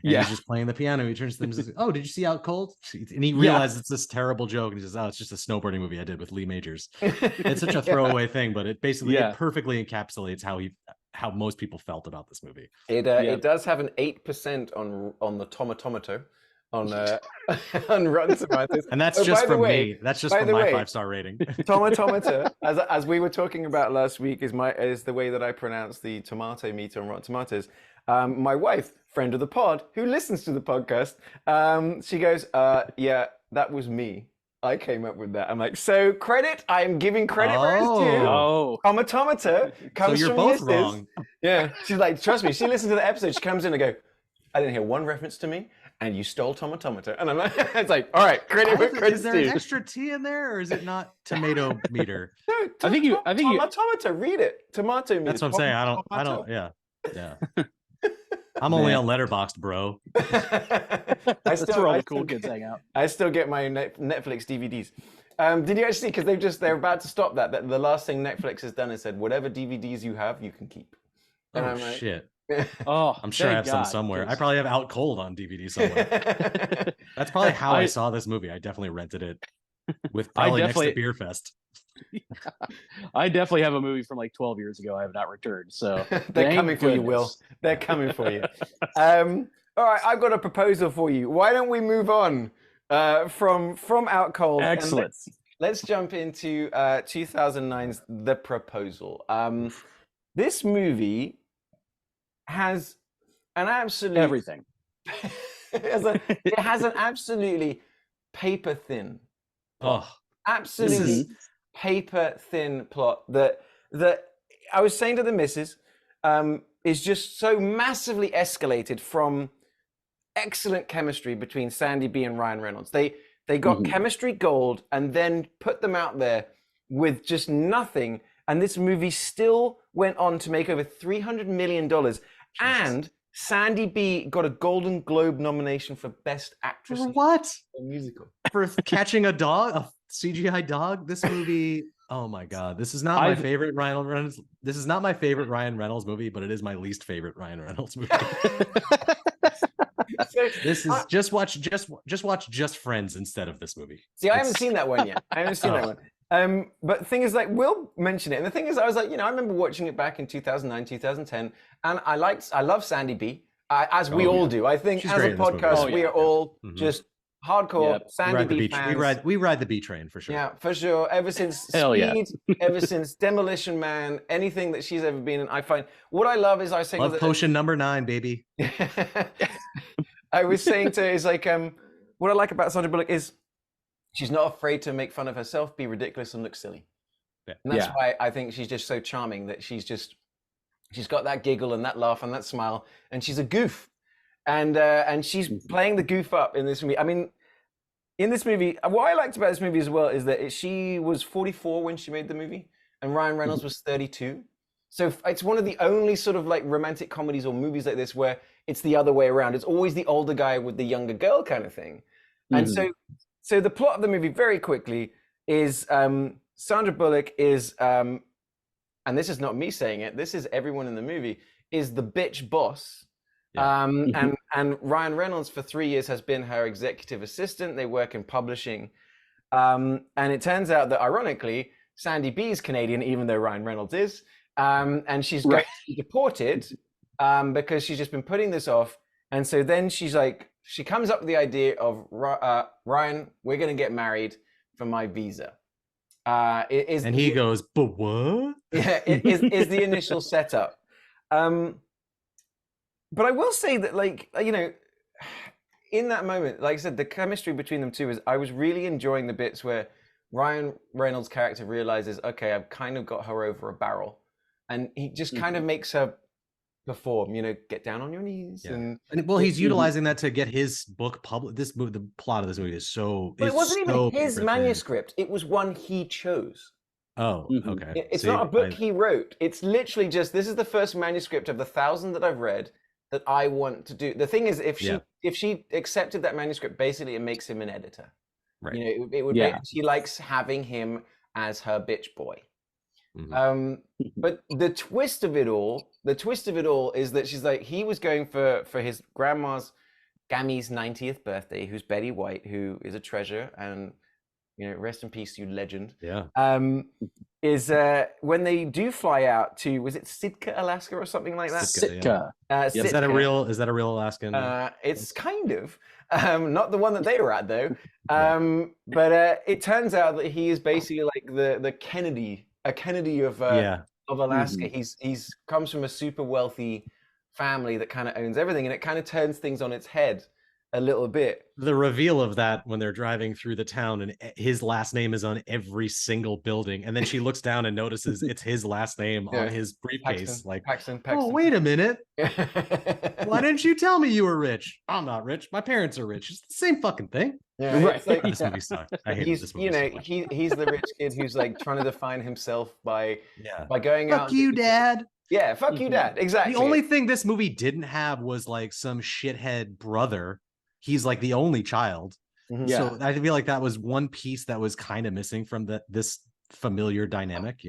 And he's just playing the piano. He turns to them and says, "Oh, did you see Out Cold?" And he realizes it's this terrible joke, and he says, "Oh, it's just a snowboarding movie I did with Lee Majors." It's such a throwaway thing, but it basically it perfectly encapsulates how most people felt about this movie. It does have an 8% on the Tomatometer on Rotten Tomatoes, and that's just from me. That's just from my 5-star rating. Tomatometer, as we were talking about last week, is the way that I pronounce the tomato meter on Rotten Tomatoes. My wife, friend of the pod, who listens to the podcast, she goes, "Yeah, that was me. I came up with that." I'm like, so credit. I'm giving credit where it's due. Tomatometer comes so you're from both Mrs. wrong. Yeah, she's like, trust me. She listened to the episode. She comes in and go, "I didn't hear one reference to me, and you stole Tomatometer." And I'm like, it's like, all right, credit where credit's due. Is there an extra T in there, or is it not tomato meter? No, I think you. Tomatometer. Read it. Tomato meter. That's what I'm saying. I don't. Yeah. I'm only on Letterboxd, bro. That's where all the cool kids hang out. I still get my Netflix DVDs. Did you actually see? Because they're about to stop that. The last thing Netflix has done is said, whatever DVDs you have, you can keep. And oh, I'm like, shit. I'm sure I have some somewhere. I probably have Out Cold on DVD somewhere. That's probably how I saw this movie. I definitely rented it with probably next to Beer Fest. I definitely have a movie from like 12 years ago I have not returned. So they're coming for you, Will. They're coming for you. All right, I've got a proposal for you. Why don't we move on from Out Cold? Excellent. Let's jump into 2009's The Proposal. This movie has an absolute everything. It has an absolutely paper thin. Absolutely paper thin plot that I was saying to the missus is just so massively escalated from excellent chemistry between Sandy B and Ryan Reynolds. They got chemistry gold and then put them out there with just nothing, and this movie still went on to make over $300 million and Sandy B got a Golden Globe nomination for Best Actress For what? in a Musical. For catching a dog, a CGI dog. This movie. Oh my god, this is not my favorite Ryan Reynolds. This is not my favorite Ryan Reynolds movie, but it is my least favorite Ryan Reynolds movie. So, This is just watch Friends instead of this movie. See, I haven't seen that one yet. I haven't seen that one. But the thing is, like, we'll mention it. And the thing is, I was like, I remember watching it back in 2009, 2010, and I love Sandy B, as we all do. I think She's as a great in this movie. podcast, we are all just hardcore Sandy B fans. We ride the B train for sure. Yeah, for sure. Ever since Speed, ever since Demolition Man, anything that she's ever been in, I find what I love is I say Love Potion number 9, baby. I was saying to her, is like, what I like about Sandra Bullock is she's not afraid to make fun of herself, be ridiculous, and look silly. Yeah. And that's why I think she's just so charming, that she's got that giggle and that laugh and that smile, and she's a goof. And she's playing the goof up in this movie. I mean, in this movie, what I liked about this movie as well is that she was 44 when she made the movie, and Ryan Reynolds was 32. So it's one of the only sort of like romantic comedies or movies like this where it's the other way around. It's always the older guy with the younger girl kind of thing. And so the plot of the movie, very quickly, is Sandra Bullock is, and this is not me saying it, this is everyone in the movie, is the bitch boss. And Ryan Reynolds for 3 years has been her executive assistant. They work in publishing. And it turns out that, ironically, Sandy B is Canadian, even though Ryan Reynolds is. And she's going to be deported because she's just been putting this off. And so then she's like, she comes up with the idea of, Ryan, we're going to get married for my visa. And he goes, but what? Yeah, it is the initial setup. But I will say that, like, in that moment, like I said, the chemistry between them two is, I was really enjoying the bits where Ryan Reynolds' character realizes, okay, I've kind of got her over a barrel. And he just kind of makes her perform, get down on your knees. Yeah. And well, he's utilizing that to get his book published. This movie, the plot of this movie is so. But it wasn't even his manuscript. It was one he chose. Oh, okay. It's not a book he wrote. It's literally just, this is the first manuscript of the 1,000 that I've read that I want to do. The thing is, if she accepted that manuscript, basically it makes him an editor. Right. It would make, she likes having him as her bitch boy. But the twist of it all is that she's like, he was going for his grandma's, Gammy's 90th birthday, who's Betty White, who is a treasure, and rest in peace, you legend. Yeah. Is when they do fly out to, was it Sitka, Alaska, or something like that? Sitka. Sitka. Is that a real Alaskan? It's kind of not the one that they were at though. But it turns out that he is basically like the Kennedy of Alaska. He's comes from a super wealthy family that kind of owns everything, and it kind of turns things on its head a little bit. The reveal of that when they're driving through the town and his last name is on every single building, and then she looks down and notices it's his last name on his briefcase. Paxton. Oh, wait a minute. Why didn't you tell me you were rich? I'm not rich. My parents are rich. It's the same fucking thing. Yeah, right. Like, this movie sucked. I hate this movie. So much. He's the rich kid who's like trying to define himself by going out. Fuck you, Dad. Yeah, fuck you, Dad. Exactly. The only thing this movie didn't have was like some shithead brother. He's like the only child. So I feel like that was one piece that was kind of missing from this familiar dynamic,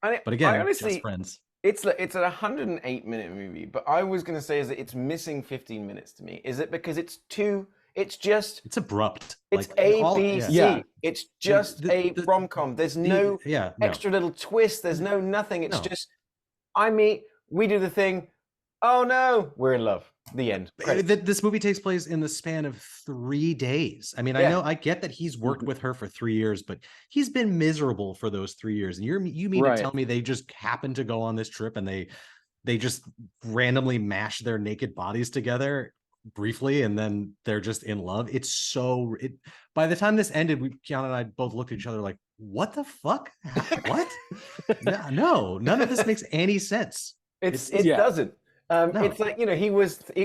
But again, honestly, just friends. It's a 108-minute movie, but I was going to say is that it's missing 15 minutes to me. Is it because it's abrupt. It's ABC. It's just a rom-com. There's no extra little twist. There's no nothing. It's just, we do the thing. Oh no, we're in love. The end. This movie takes place in the span of 3 days. I mean, I get that he's worked with her for 3 years, but he's been miserable for those 3 years. And you mean to tell me they just happened to go on this trip and they just randomly mash their naked bodies together briefly and then they're just in love? By the time this ended, Kiana and I both looked at each other like, what the fuck? What? No, none of this makes any sense. It doesn't. No. It's like, it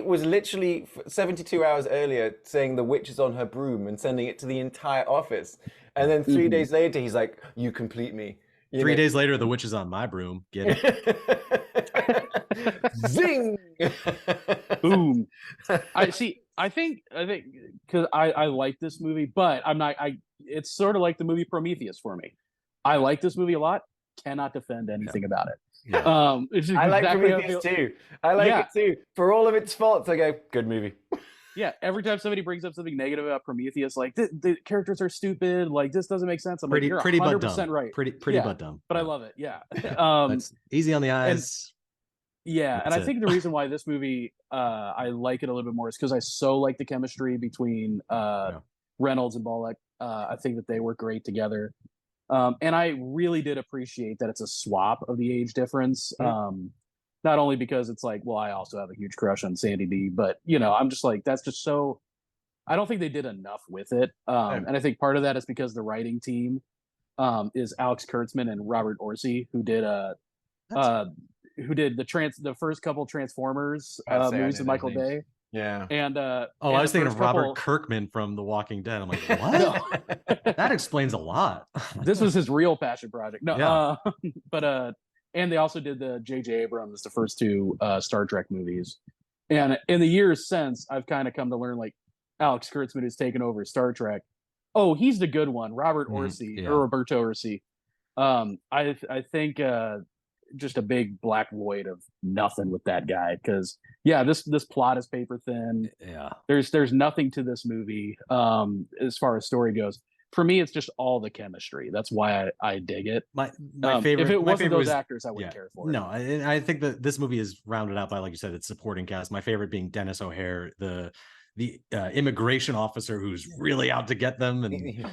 was literally 72 hours earlier saying the witch is on her broom and sending it to the entire office. And then 3 days later, he's like, you complete me. 3 days later, the witch is on my broom. Get it? Zing. Boom. I see. I think because I like this movie, but I'm not. It's sort of like the movie Prometheus for me. I like this movie a lot. Cannot defend anything about it. Yeah. It's just I like exactly how I Prometheus feel. too. I like it too. For all of its faults, I go, good movie. Yeah, every time somebody brings up something negative about Prometheus, like the characters are stupid, like this doesn't make sense. I'm like, you're Pretty but 100% dumb. right. Pretty Yeah, but dumb. but I Yeah. love it. Yeah. That's easy on the eyes. Yeah, and That's I it. think the reason why this movie I like it a little bit more is because I so like the chemistry between Reynolds and Bullock. I think that they work great together. And I really did appreciate that it's a swap of the age difference. Not only because it's like, well, I also have a huge crush on Sandy B, but I'm just like, that's just so. I don't think they did enough with it, and I think part of that is because the writing team is Alex Kurtzman and Robert Orsi, who did the first couple Transformers movies with Michael Bay. Yeah. And I was thinking of Robert Kirkman from The Walking Dead. I'm like, what? That explains a lot. This was his real passion project. No, Yeah. but and they also did the J.J. Abrams, the first two Star Trek movies. And in the years since, I've kind of come to learn like Alex Kurtzman, who's taken over Star Trek. Oh, he's the good one, Robert Orsi or Roberto Orsi. I think just a big black void of nothing with that guy, because this plot is paper thin. There's nothing to this movie as far as story goes. For me, it's just all the chemistry. That's why I dig it. My favorite. If it wasn't those was, actors, I wouldn't care for it. No, I think that this movie is rounded out by, like you said, its supporting cast. My favorite being Dennis O'Hare, the immigration officer who's really out to get them, and he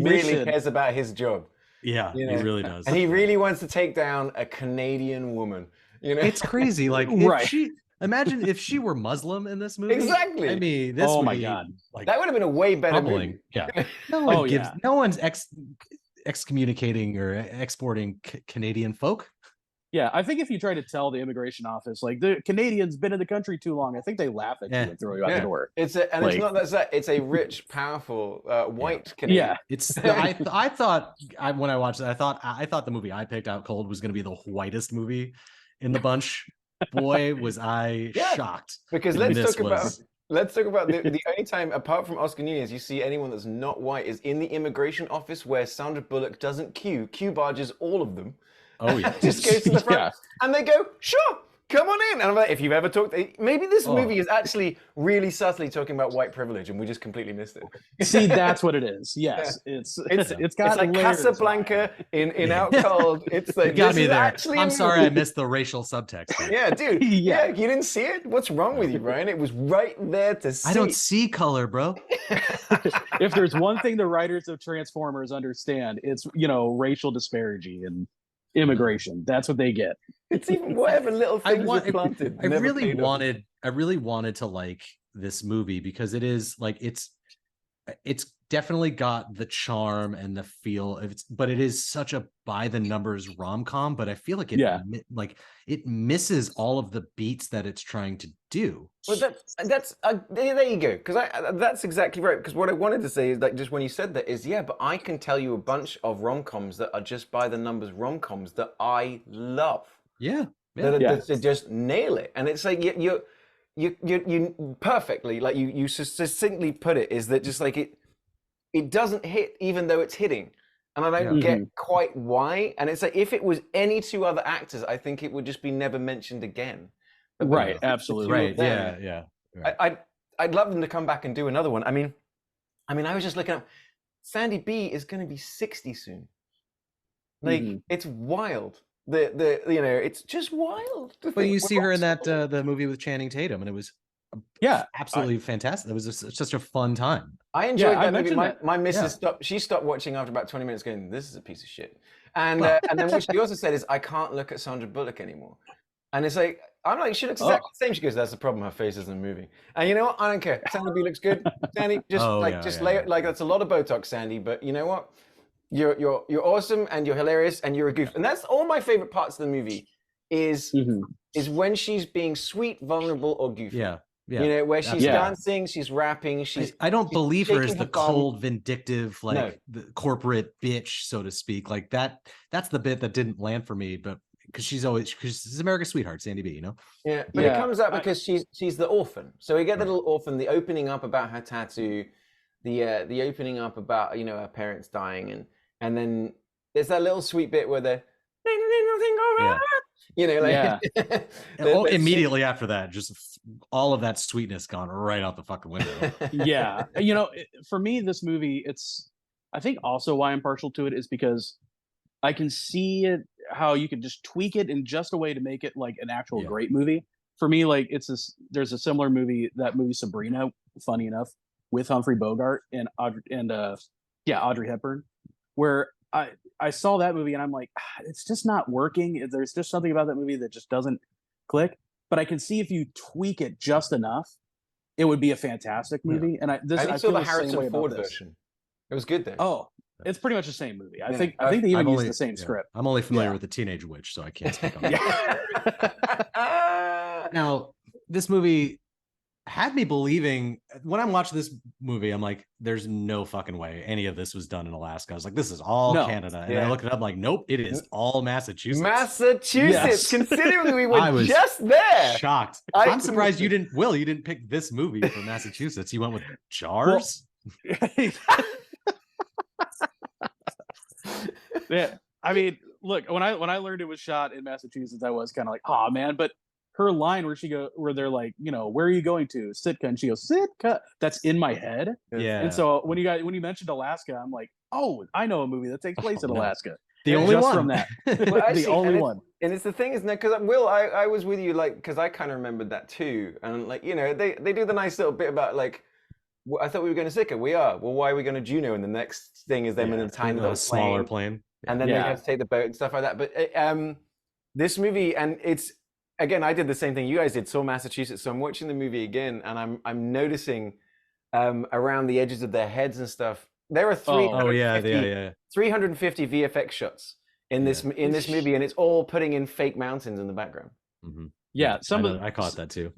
really cares about his job. Yeah, he really does, and he really wants to take down a Canadian woman. It's crazy. Like, imagine if she were Muslim in this movie. Exactly. I mean, this would be like that would have been a way better movie. Yeah. No one's excommunicating or exporting Canadian folk. Yeah, I think if you try to tell the immigration office, like, the Canadian's been in the country too long, I think they laugh at you and throw you out the door. It's not that it's a rich, powerful white Canadian. Yeah, it's. I thought when I watched it, I thought the movie I picked out cold was going to be the whitest movie in the bunch. Boy, was I shocked. Because let's talk about the only time, apart from Oscar Nunez, you see anyone that's not white is in the immigration office, where Sandra Bullock doesn't queue barges all of them. Oh yeah, just goes to the front, and they go, sure, come on in. And I'm like, if you've ever talked, maybe this movie is actually really subtly talking about white privilege, and we just completely missed it. See, that's what it is. Yes, it's got like Casablanca in Out Cold. It's like, got me there. I'm sorry, I missed the racial subtext. Yeah, dude. Yeah, you didn't see it. What's wrong with you, Brian? It was right there to see. I don't see color, bro. If there's one thing the writers of Transformers understand, it's racial disparity and immigration. That's what they get. It's even whatever little things are planted. I really wanted to like this movie because it is like it's definitely got the charm and the feel of it, but it is such a by the numbers rom-com. But I feel like it misses all of the beats that it's trying to do. Well, that's there you go. Because that's exactly right. Because what I wanted to say is that just when you said that is but I can tell you a bunch of rom-coms that are just by the numbers rom-coms that I love. That just nail it, and it's like you perfectly, like you succinctly put it, is that just like it doesn't hit even though it's hitting. And I don't get quite why. And it's like, if it was any two other actors, I think it would just be never mentioned again. But right, absolutely. Right, yeah. Right. I'd love them to come back and do another one. I mean, I was just looking up. Sandy B is going to be 60 soon. Like, it's wild. It's just wild. But you see her in that the movie with Channing Tatum, and it was absolutely fantastic. It was such a fun time. I enjoyed that movie. My missus stopped watching after about 20 minutes, going, "This is a piece of shit." And then what she also said is, "I can't look at Sandra Bullock anymore." And it's like, I'm like, she looks exactly the same. She goes, "That's the problem. Her face isn't moving." And you know what? I don't care. Sandy B looks good. Sandy, just lay it. Like, that's a lot of Botox, Sandy. But you know what? You're awesome, and you're hilarious, and you're a goof. And that's all my favorite parts of the movie is when she's being sweet, vulnerable, or goofy. Yeah. Where she's dancing, she's rapping, I don't believe her as the cold, vindictive, the corporate bitch, so to speak. Like that's the bit that didn't land for me. But because she's America's sweetheart, Sandy B. You know. Yeah, but it comes up because she's the orphan. So we get the little orphan, the opening up about her tattoo, the opening up about her parents dying, and then there's that little sweet bit where they're immediately after that, just all of that sweetness gone right out the fucking window. Yeah, for me, this movie, I think also why I'm partial to it is because I can see it how you could just tweak it in just a way to make it like an actual great movie. For me, like there's a similar movie, that movie Sabrina, funny enough, with Humphrey Bogart and Audrey Hepburn, where I saw that movie and I'm like, it's just not working. There's just something about that movie that just doesn't click. But I can see if you tweak it just enough, it would be a fantastic movie. And I saw the Harrison Ford version. It was good though. Oh, it's pretty much the same movie. I think they even used the same script. I'm only familiar with the Teenage Witch, so I can't speak on that. Now, this movie had me believing, when I'm watching this movie, I'm like, there's no fucking way any of this was done in Alaska. I was like, this is all Canada. And I looked it up, like, nope, it is all Massachusetts. Yes. Considering we were just there. Shocked. I'm surprised you didn't pick this movie from Massachusetts. You went with Jars? Yeah, I mean, look, when I learned it was shot in Massachusetts, I was kind of like, oh man. But her line where they're like, where are you going to? Sitka, and she goes, Sitka. That's in my head. Yeah. And so when you mentioned Alaska, I'm like, oh, I know a movie that takes place in Alaska. The only one from that. Well, actually, the only one. And it's the thing, isn't it? Because Will, I was with you, like, because I kind of remembered that too. And like, they do the nice little bit about like, I thought we were going to Sitka. We are. Well, why are we going to Juneau? And the next thing is them in a tiny little smaller plane. And then they have to take the boat and stuff like that. But this movie, and it's, again, I did the same thing you guys did, saw Massachusetts. So I'm watching the movie again, and I'm noticing around the edges of their heads and stuff, there are 350 VFX shots in this movie, and it's all putting in fake mountains in the background. Mm-hmm. Yeah, I caught that too.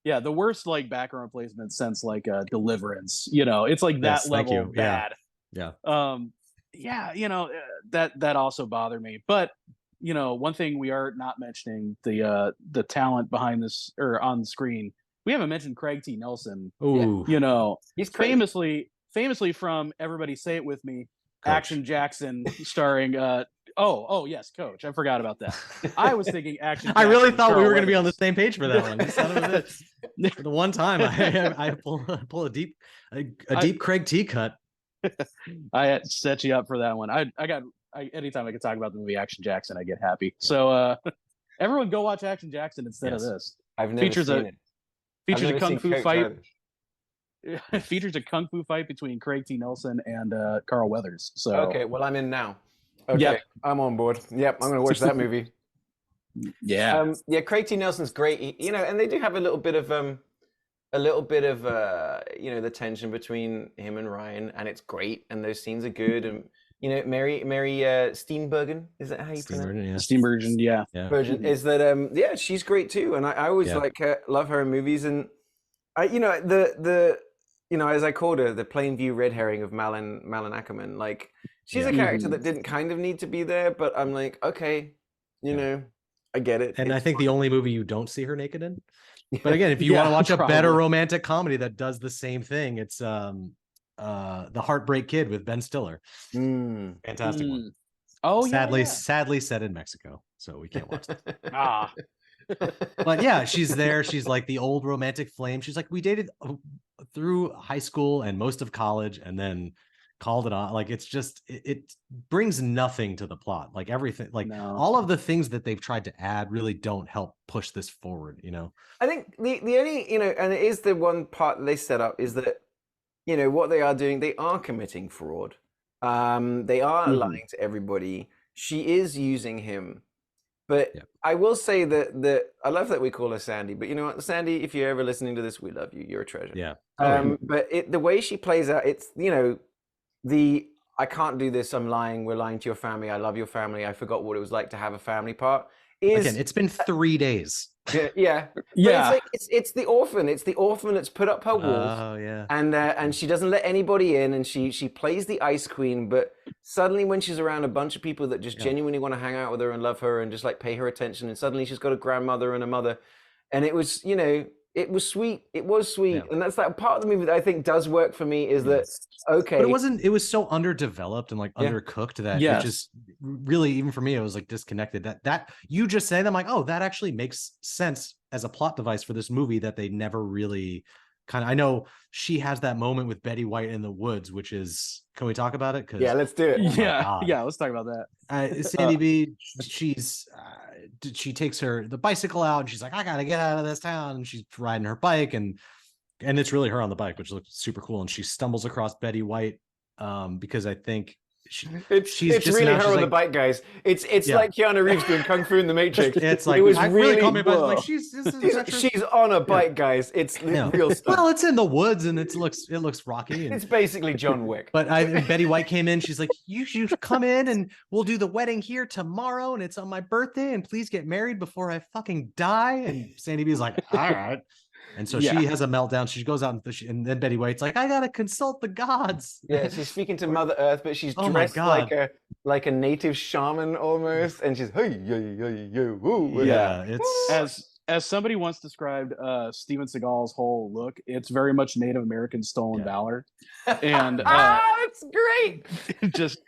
Yeah, the worst like background replacement since like Deliverance. It's like that level bad. Yeah. That also bothered me. But one thing we are not mentioning, the talent behind this or on the screen. We haven't mentioned Craig T. Nelson. Ooh. He's famously from Everybody Say It With Me, Coach. Action Jackson, starring oh yes, Coach. I forgot about that. I was thinking Action Jackson. I really thought we were going to be on the same page for that one. For the one time I pull a deep Craig T cut. I had set you up for that one. Anytime I can talk about the movie Action Jackson, I get happy. So everyone go watch Action Jackson instead of this. I've never seen it. Features a kung fu fight. It features a kung fu fight between Craig T. Nelson and Carl Weathers. So okay, well I'm in now. Okay, I'm on board. Yep, I'm going to watch that movie. Yeah. Craig T. Nelson's great. And they do have a little bit of the tension between him and Ryan, and it's great, and those scenes are good. And Mary Steenburgen, is that how you pronounce it? Steenburgen, yeah. Virgin is that she's great too, and I always love her in movies, and I as I called her, the plain view red herring of Malin Ackerman, like she's a character that didn't kind of need to be there, but I'm like, okay, I get it. And I think the only movie you don't see her naked in. But again, if you want to watch a better romantic comedy that does the same thing, it's The Heartbreak Kid with Ben Stiller. Fantastic one. Oh, sadly set in Mexico, so we can't watch that. But yeah, she's there. She's like the old romantic flame. She's like, we dated through high school and most of college, and then called it on. Like, it's just it brings nothing to the plot. Like everything, like all of the things that they've tried to add really don't help push this forward. I think the only and it is the one part that they set up is that what they are doing. They are committing fraud. They are lying to everybody. She is using him. But I will say that I love that we call her Sandy. But you know what, Sandy, if you're ever listening to this, we love you. You're a treasure. Yeah. But the way she plays out, it's I can't do this. I'm lying. We're lying to your family. I love your family. I forgot what it was like to have a family part. is Again, it's been 3 days. yeah. But Yeah. it's the orphan. It's the orphan that's put up her walls. Oh yeah. And she doesn't let anybody in, and she plays the ice queen, but suddenly when she's around a bunch of people that just genuinely want to hang out with her and love her and just like pay her attention, and suddenly she's got a grandmother and a mother, and it was, you know, it was sweet. It was sweet, and that's that part of the movie that I think does work for me is that okay, but it was so underdeveloped and like undercooked that it just really, even for me, it was like disconnected. That you just say, I'm like, oh, that actually makes sense as a plot device for this movie that they never really I know she has that moment with Betty White in the woods, which is, can we talk about it? yeah, let's do it. Yeah, let's talk about that. Sandy B, she takes the bicycle out and she's like, I gotta get out of this town, and she's riding her bike, and it's really her on the bike, which looks super cool, and she stumbles across Betty White because I think it's really her on the bike, guys. It's like Keanu Reeves doing Kung Fu in the Matrix. It's like, it was I really call me like she's on a bike, guys. It's real stuff. Well, it's in the woods and it looks rocky. It's basically John Wick. But Betty White came in. She's like, you come in and we'll do the wedding here tomorrow, and it's on my birthday, and please get married before I fucking die. And Sandy B is like, all right. And so she has a meltdown. She goes out and then Betty White's like, I gotta consult the gods. Yeah, she's speaking to Mother Earth, but she's dressed like a native shaman almost, and she's it's as somebody once described Steven Seagal's whole look, it's very much Native American stolen valor. And it's great.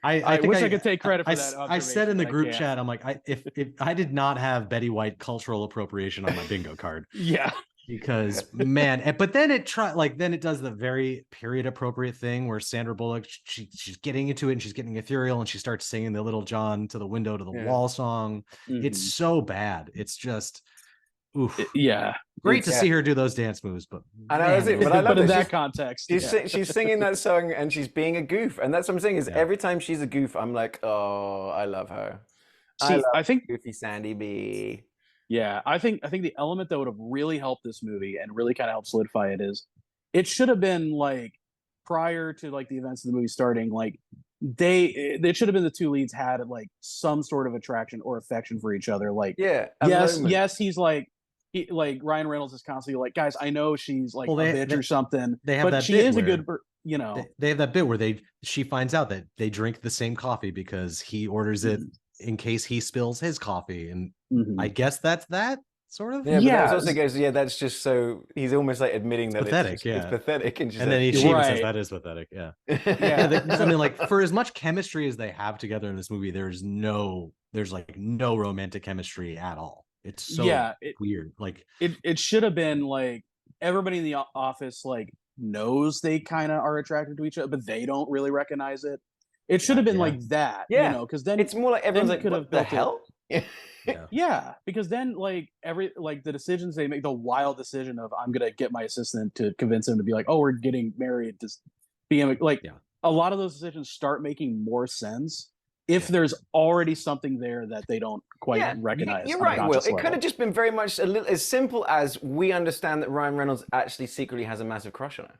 I wish I could take credit for that. I said in the group chat, I'm like, if I did not have Betty White cultural appropriation on my bingo card. Yeah. Because man, but then it does the very period appropriate thing where Sandra Bullock, she's getting into it and she's getting ethereal and she starts singing the Little John to the window to the wall song. It's so bad. It's just oof. Great to see her do those dance moves, but I know that's it. But I love in that context. She's singing that song and she's being a goof, and that's what I'm saying is every time she's a goof, I'm like, oh, I love her. I think goofy Sandy B. Yeah, I think the element that would have really helped this movie and really kind of helped solidify it is it should have been like prior to like the events of the movie starting, like it should have been the two leads had like some sort of attraction or affection for each other. Like yes, he's like Ryan Reynolds is constantly like, guys, I know she's like a bitch or something, but she is a good, you know. They have that bit where she finds out that they drink the same coffee because he orders it in case he spills his coffee, and I guess that's that sort of. Yeah, but that also goes. Yeah, that's just so he's almost like admitting that pathetic. It's pathetic, and then he says that is pathetic. Yeah, I mean, like for as much chemistry as they have together in this movie, there's like no romantic chemistry at all. It's so weird. Like it should have been like everybody in the office like knows they kind of are attracted to each other, but they don't really recognize it. It should have been like that, you know, because then it's more like everyone's like, what the hell? Yeah, because then like the decisions they make, the wild decision of I'm gonna get my assistant to convince him to be like, oh, we're getting married, to being like a lot of those decisions start making more sense if there's already something there that they don't quite recognize. You're right, Will. It could have just been very much as simple as we understand that Ryan Reynolds actually secretly has a massive crush on her.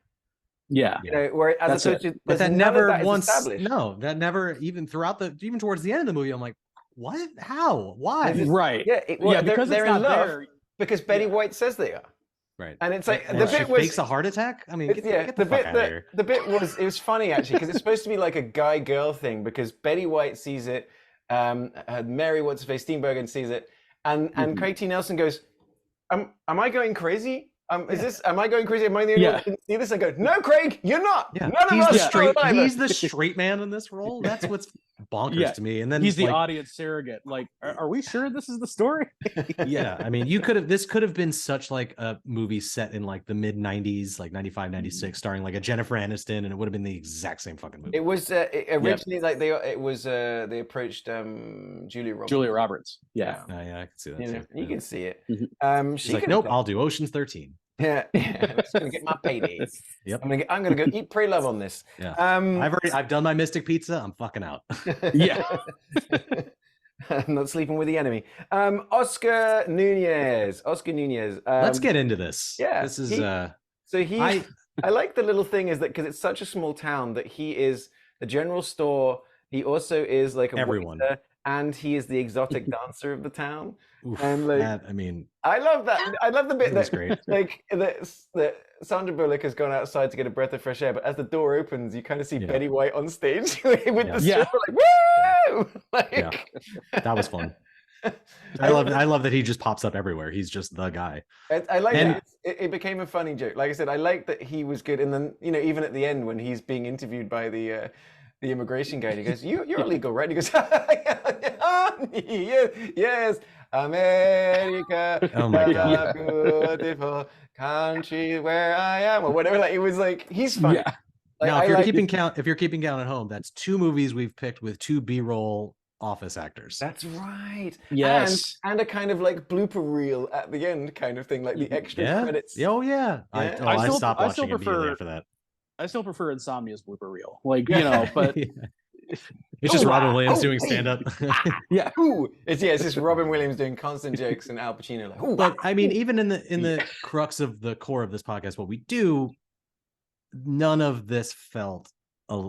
Yeah, you know, where as opposed to, but that never once that never even towards the end of the movie, I'm like, what? How? Why? Right? Because they're in love because Betty White says they are. Right. And it's like the bit fakes a heart attack. I mean, get the bit was funny actually because it's supposed to be like a guy girl thing because Betty White sees it, Mary what's her face Steenburgen sees it, and Craig T. Nelson goes, am I going crazy? Am I going crazy? Am I the only one that didn't see this? I go, no, Craig, you're not. Yeah. None of us. He's the straight man in this role. That's what's bonkers to me. And then he's the audience surrogate. Like, are we sure this is the story? Yeah, I mean, this could have been such like a movie set in like the mid 90s, like 95, 96, starring like a Jennifer Aniston, and it would have been the exact same fucking movie. It was originally like they approached Julia Roberts. Yeah. I can see that. You can see it. She's like, nope, I'll do Ocean's 13. Yeah, I'm just gonna get my paydays. Yep. I'm gonna go eat, pray, love on this. Yeah. I've done my Mystic Pizza. I'm fucking out. Yeah. I'm not sleeping with the enemy. Oscar Nunez. Let's get into this. Yeah. This is I like the little thing is that because it's such a small town that he is the general store. He also is like a everyone. waiter, and he is the exotic dancer of the town. Oof, And like, that, I mean, I love that. I love the bit That was that great. like that Sandra Bullock has gone outside to get a breath of fresh air, but as the door opens, you kind of see Yeah. Betty White on stage with the Yeah. stripper, like woo! Like, Yeah. That was fun. I love that he just pops up everywhere. He's just the guy. I like And- that it became a funny joke. Like I said, I like that he was good, and then even at the end when he's being interviewed by the immigration guy, he goes, "You're illegal, right?" And he goes, "Yes, America, Oh my God. beautiful country where I am," or whatever. Like it was like he's funny. Yeah. Like, Now, I if you're like keeping count, at home, that's 2 movies we've picked with 2 B-roll office actors. That's right. Yes. And a kind of like blooper reel at the end, kind of thing, like the extra Yeah. credits. Oh yeah. Yeah. I stopped I still watching immediately prefer- after that. I still prefer Insomnia's blooper reel. Like, but It's just Oh, Robin wow. Williams Oh, doing hey. stand up. yeah. Ooh, it's just Robin Williams doing constant jokes and Al Pacino like, ooh, But I mean, even in the crux of the core of this podcast, what we do, none of this felt.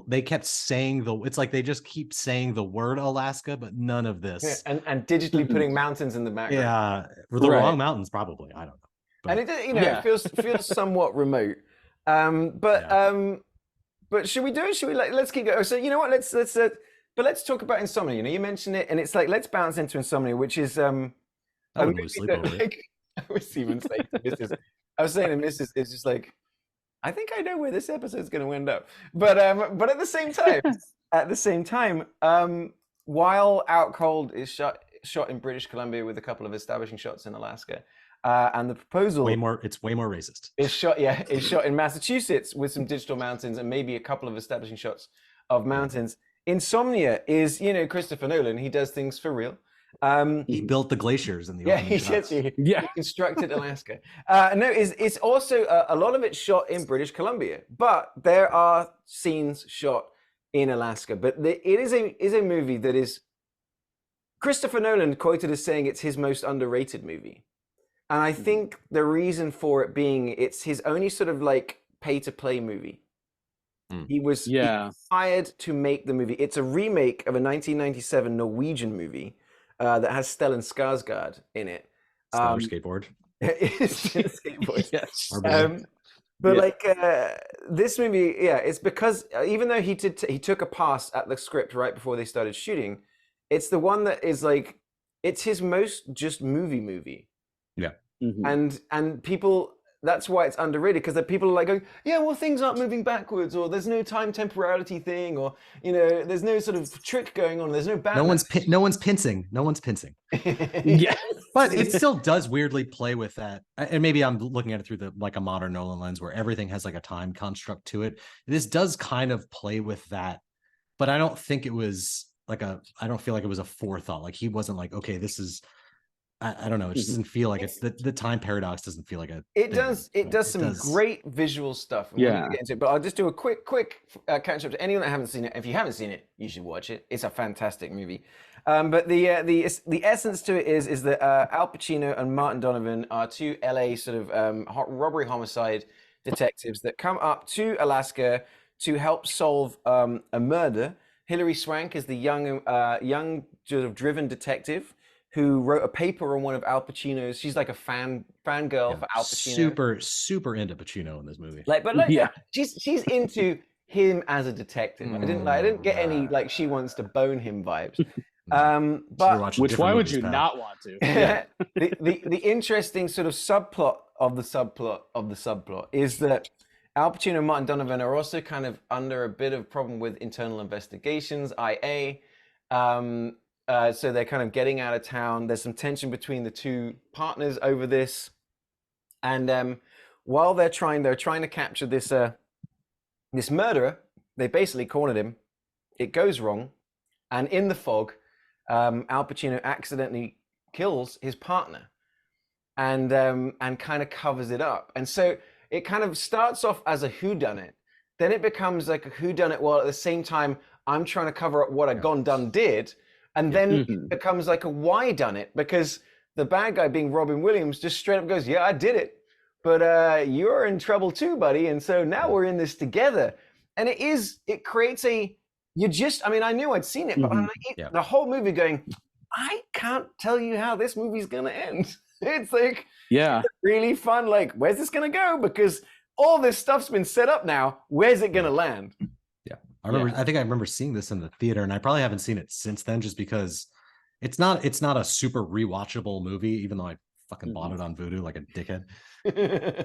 They kept saying it's like they just keep saying the word Alaska, but none of this. yeah, and digitally putting mountains in the background. Yeah, for the Right. wrong mountains, probably. I don't know. But, And it Yeah. it feels somewhat remote. But should we do it? Should we let's keep going? So you know what? Let's talk about Insomnia. You mentioned it, and it's like let's bounce into Insomnia, which is I a wouldn't movie lose sleep that, over it. like, I was even saying to Mrs. I was saying to Mrs. It's just like I think I know where this episode's going to end up. But at the same time, while Out Cold is shot in British Columbia with a couple of establishing shots in Alaska, and the proposal It's way more racist. is shot in Massachusetts with some digital mountains and maybe a couple of establishing shots of mountains. Insomnia is, Christopher Nolan. He does things for real. He built the glaciers in the Yeah, opening he shots. did. He Yeah. constructed Alaska. No, it's also a lot of it shot in British Columbia, but there are scenes shot in Alaska. But it is a movie that is Christopher Nolan quoted as saying it's his most underrated movie, and I think the reason for it being it's his only sort of like pay to play movie. He was hired to make the movie. It's a remake of a 1997 Norwegian movie that has Stellan Skarsgård in it. Stellar skateboard. It's a skateboard. Yes. But this movie, it's because even though he took a pass at the script right before they started shooting, it's the one that is like it's his most just movie. Yeah. Mm-hmm. And people, that's why it's underrated, because the people are like going, yeah, well, things aren't moving backwards, or there's no time temporality thing, or there's no sort of trick going on. There's no Batman. No one's pincing. Yeah. But it still does weirdly play with that. And maybe I'm looking at it through a modern Nolan lens where everything has like a time construct to it. This does kind of play with that, but I don't think it was I don't feel like it was a forethought. Like he wasn't like, okay, this is, I don't know. It just doesn't feel like it's the time paradox doesn't feel like it does some great visual stuff. Yeah. We'll get into it, but I'll just do a quick catch up to anyone that haven't seen it. If you haven't seen it, you should watch it. It's a fantastic movie. But the essence to it is that Al Pacino and Martin Donovan are two LA sort of robbery homicide detectives that come up to Alaska to help solve a murder. Hilary Swank is the young sort of driven detective who wrote a paper on one of Al Pacino's. She's like a fangirl for Al Pacino. Super into Pacino in this movie. She's into him as a detective. I didn't get any like she wants to bone him vibes. But why would you not want to? the interesting sort of subplot of the subplot is that Al Pacino and Martin Donovan are also kind of under a bit of problem with internal investigations, IA. So they're kind of getting out of town. There's some tension between the two partners over this. And while they're trying to capture this murderer, they basically cornered him. It goes wrong. And in the fog, Al Pacino accidentally kills his partner and kind of covers it up. And so it kind of starts off as a whodunit. Then it becomes like a whodunit while at the same time I'm trying to cover up what a gone done did. And then it becomes like a why done it, because the bad guy being Robin Williams just straight up goes, yeah, I did it, but you're in trouble too, buddy. And so now we're in this together. And it creates a I mean, I knew I'd seen it, but I'm like, the whole movie going, I can't tell you how this movie's gonna end. It's like, Yeah, really fun. Like, where's this gonna go? Because all this stuff's been set up now. Where's it gonna land? Yeah, I think I remember seeing this in the theater, and I probably haven't seen it since then, just because it's not a super rewatchable movie, even though I fucking bought it on Vudu like a dickhead,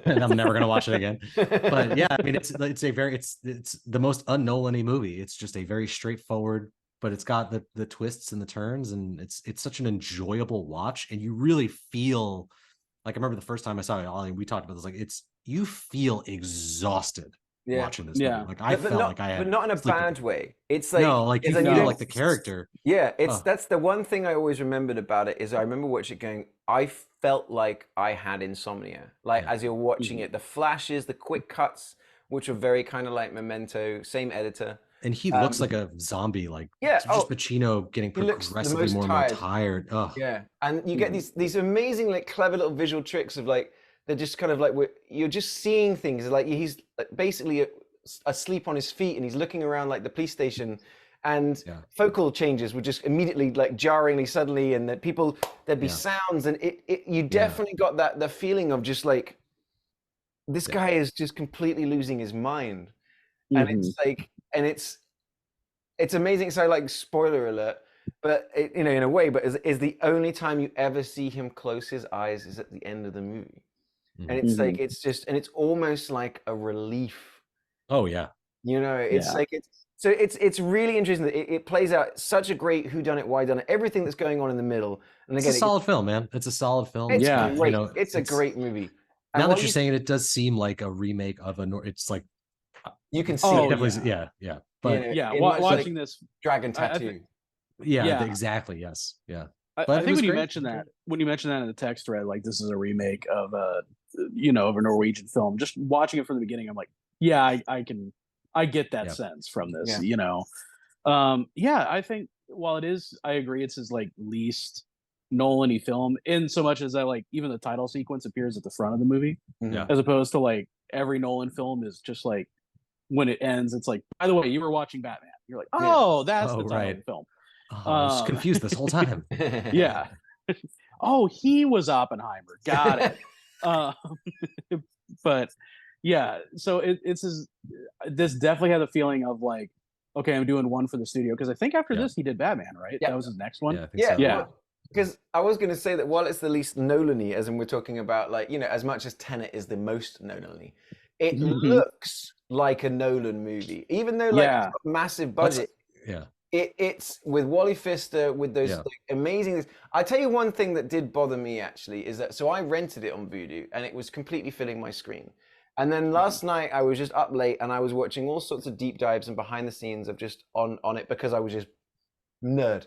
and I'm never gonna watch it again. But yeah, I mean, it's the most un-Nolan-y movie. It's just a very straightforward, but it's got the twists and the turns, and it's such an enjoyable watch, and you really feel like, I remember the first time I saw it, Ollie, we talked about this, like, you feel exhausted watching this movie. Like, I felt like I had, but not in a bad way. It's like, no, like, you feel like the character. Yeah, that's the one thing I always remembered about it, is I remember watching it going, I felt like I had insomnia. Like, as you're watching it, the flashes, the quick cuts, which are very kind of like Memento, same editor. And he looks like a zombie, like, just Pacino getting progressively more and more tired. Oh. Yeah, and you get these amazing, like, clever little visual tricks of, like, they're just kind of like, you're just seeing things. Like, he's basically asleep on his feet, and he's looking around like the police station, and focal changes would just immediately, like, jarringly suddenly, and that there'd be sounds, and you definitely got the feeling of just like, this guy is just completely losing his mind. And it's like, and it's amazing. So, like, spoiler alert, but in a way, but is the only time you ever see him close his eyes is at the end of the movie. And it's like, it's just, and it's almost like a relief. Oh yeah. It's like, it's really interesting that it plays out such a great whodunit, whydunit, everything that's going on in the middle. And again, it's a solid film, man. It's a solid film. It's great. It's a great movie. Now that you're saying it, does seem like a remake of it's like, you can see it. Yeah. But watching this Dragon Tattoo. Exactly. Yes. Yeah. I think when you mentioned that in the text thread, like, this is a remake of of a Norwegian film, just watching it from the beginning, I'm like, I get that sense from this. I think while I agree it's his, like, least Nolan-y film, in so much as even the title sequence appears at the front of the movie, as opposed to, like, every Nolan film is just like, when it ends, it's like, by the way, you were watching Batman. You're like, oh, that's the title of the film. Oh, I was confused this whole time. Yeah. Oh, he was Oppenheimer. Got it. But yeah, so this definitely had a feeling of, like, okay, I'm doing one for the studio, because I think after this he did Batman, right? That was his next one. Yeah, I think so. Because I was going to say that while it's the least Nolan-y, as in we're talking about, like, as much as Tenet is the most Nolan-y, it looks like a Nolan movie, even though, like, it's got a massive budget. It's with Wally Pfister, with those like, amazing. I tell you one thing that did bother me, actually, is that, so I rented it on Vudu, and it was completely filling my screen. And then last night I was just up late, and I was watching all sorts of deep dives and behind the scenes of just on it, because I was just nerd,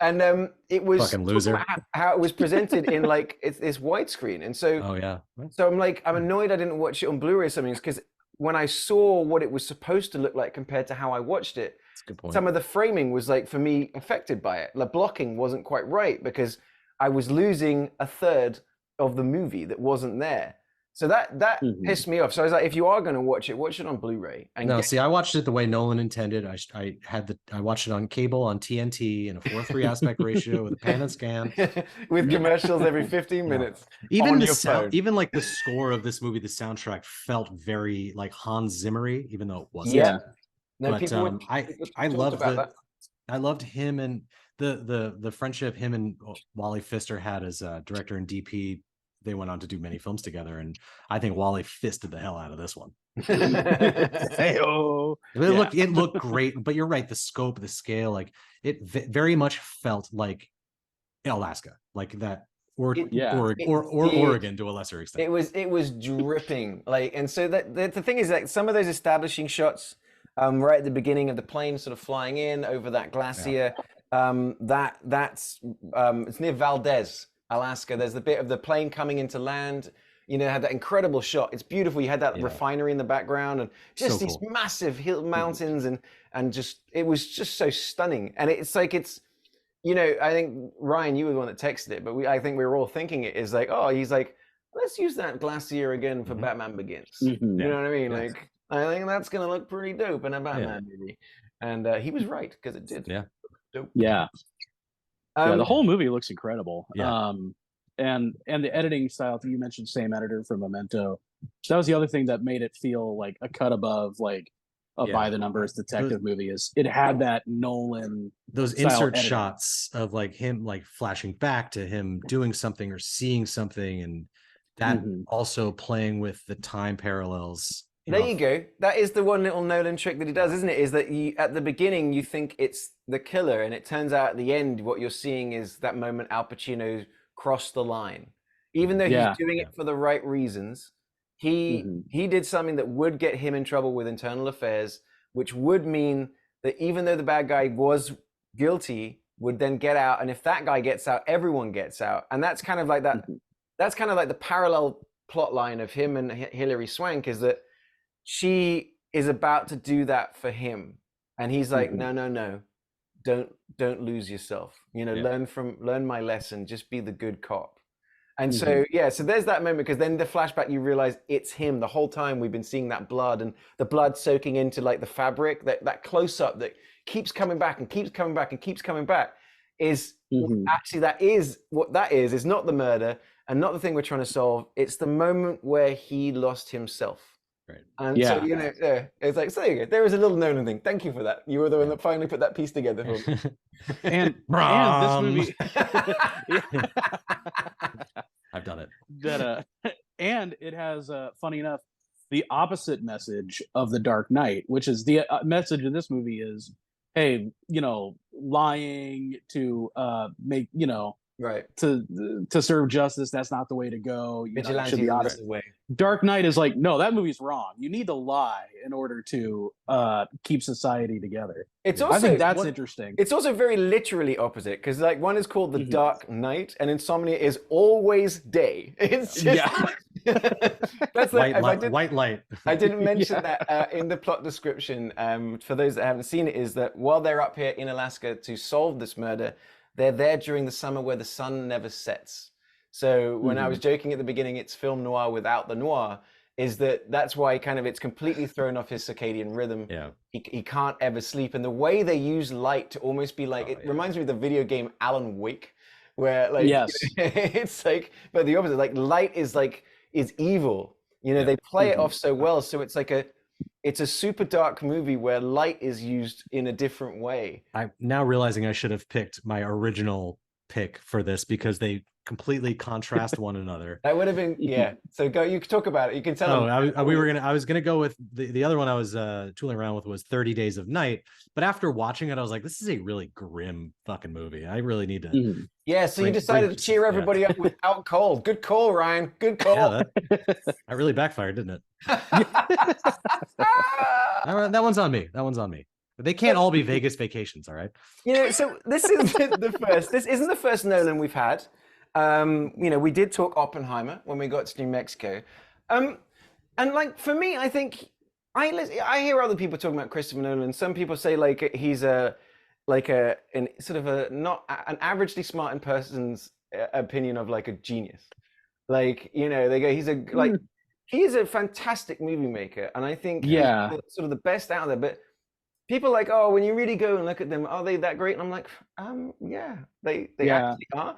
And it was fucking loser. How it was presented in, like, it's this widescreen, and so so I'm like, I'm annoyed I didn't watch it on Blu-ray or something, because when I saw what it was supposed to look like compared to how I watched it, that's a good point. Some of the framing was, like, for me, affected by it. The blocking wasn't quite right, because I was losing a third of the movie that wasn't there. So that pissed me off. So I was like, if you are going to watch it on Blu-ray. See, I watched it the way Nolan intended. I watched it on cable on TNT in a 4:3 aspect ratio with a pan and scan, with commercials every 15 minutes. Even the sound, even like the score of this movie, the soundtrack felt very, like, Hans Zimmer-y, even though it wasn't. Yeah. But I loved him, and the friendship him and Wally Pfister had as director and DP. They went on to do many films together, and I think Wally fisted the hell out of this one. It looked great, but you're right. The scope, the scale, like, it very much felt like Alaska, like that, or Oregon to a lesser extent. It was dripping, like, and so the thing is that some of those establishing shots, right at the beginning of the plane sort of flying in over that glacier, that's it's near Valdez, Alaska. There's the bit of the plane coming into land, had that incredible shot. It's beautiful. You had that refinery in the background, and just these massive hill mountains, and just, it was just so stunning. And it's like, I think, Ryan, you were the one that texted it, but I think we were all thinking it is like, oh, he's like, let's use that glacier again for Batman Begins. You know what I mean? Like, I think that's going to look pretty dope in a Batman movie. And he was right, because it did. Yeah. Dope. Yeah. Yeah, the whole movie looks incredible. Yeah. And the editing style, you mentioned same editor for Memento. That was the other thing that made it feel like a cut above like a by the numbers detective movie. Is it had that Nolan those style insert editing. shots of like him like flashing back to him doing something or seeing something, and that also playing with the time parallels. There you go. That is the one little Nolan trick that he does, isn't it? Is that you, at the beginning you think it's the killer, and it turns out at the end what you're seeing is that moment Al Pacino crossed the line. Even though he's doing it for the right reasons, he did something that would get him in trouble with internal affairs, which would mean that even though the bad guy was guilty, would then get out, and if that guy gets out, everyone gets out. And that's kind of like that. That's kind of like the parallel plot line of him and Hilary Swank, is that she is about to do that for him, and he's like, no, don't lose yourself, learn my lesson, just be the good cop. And so so there's that moment, because then the flashback, you realize it's him. The whole time we've been seeing that blood, and the blood soaking into like the fabric, that close-up that keeps coming back and keeps coming back and keeps coming back, is actually, that is what that is not the murder and not the thing we're trying to solve. It's the moment where he lost himself. Right. And so, it's like, so there you go. There is a little Nolan thing. Thank you for that. You were the one that finally put that piece together for me. and this movie, I've done it. That and it has, funny enough, the opposite message of The Dark Knight, which is the message of this movie is, hey, lying to make, right, to serve justice, that's not the way to go. Vigilante is the way. Dark Knight is like, no, that movie's wrong. You need to lie in order to keep society together. It's also, I think that's interesting. It's also very literally opposite, because like one is called The Dark Knight, and Insomnia is always day. It's just that's like, white light. I didn't mention that in the plot description. For those that haven't seen it, is that while they're up here in Alaska to solve this murder, they're there during the summer where the sun never sets. So when I was joking at the beginning, it's film noir without the noir, is that's why kind of it's completely thrown off his circadian rhythm. Yeah. He can't ever sleep. And the way they use light to almost be like, reminds me of the video game Alan Wake, where like, it's like, but the opposite, like light is evil. They play it off so well. So it's like it's a super dark movie where light is used in a different way. I'm now realizing I should have picked my original pick for this, because they completely contrast one another. That would have been So go. You can talk about it. You can tell. I was gonna go with the other one I was tooling around with was 30 Days of Night. But after watching it, I was like, this is a really grim fucking movie. I really need to. Yeah. So you decided to cheer everybody up with Out Cold. Good call, Ryan. Good call. Yeah, that really backfired, didn't it? That one's on me. But they can't all be Vegas Vacations, all right? So this is the first. This isn't the first Nolan we've had. We did talk Oppenheimer when we got to New Mexico. And like, for me, I think I hear other people talking about Christopher Nolan. Some people say like he's not an averagely smart person's opinion of like a genius. Like, they go, he's a fantastic movie maker. And I think he's sort of the best out there, but people are like, oh, when you really go and look at them, are they that great? And I'm like, they actually are.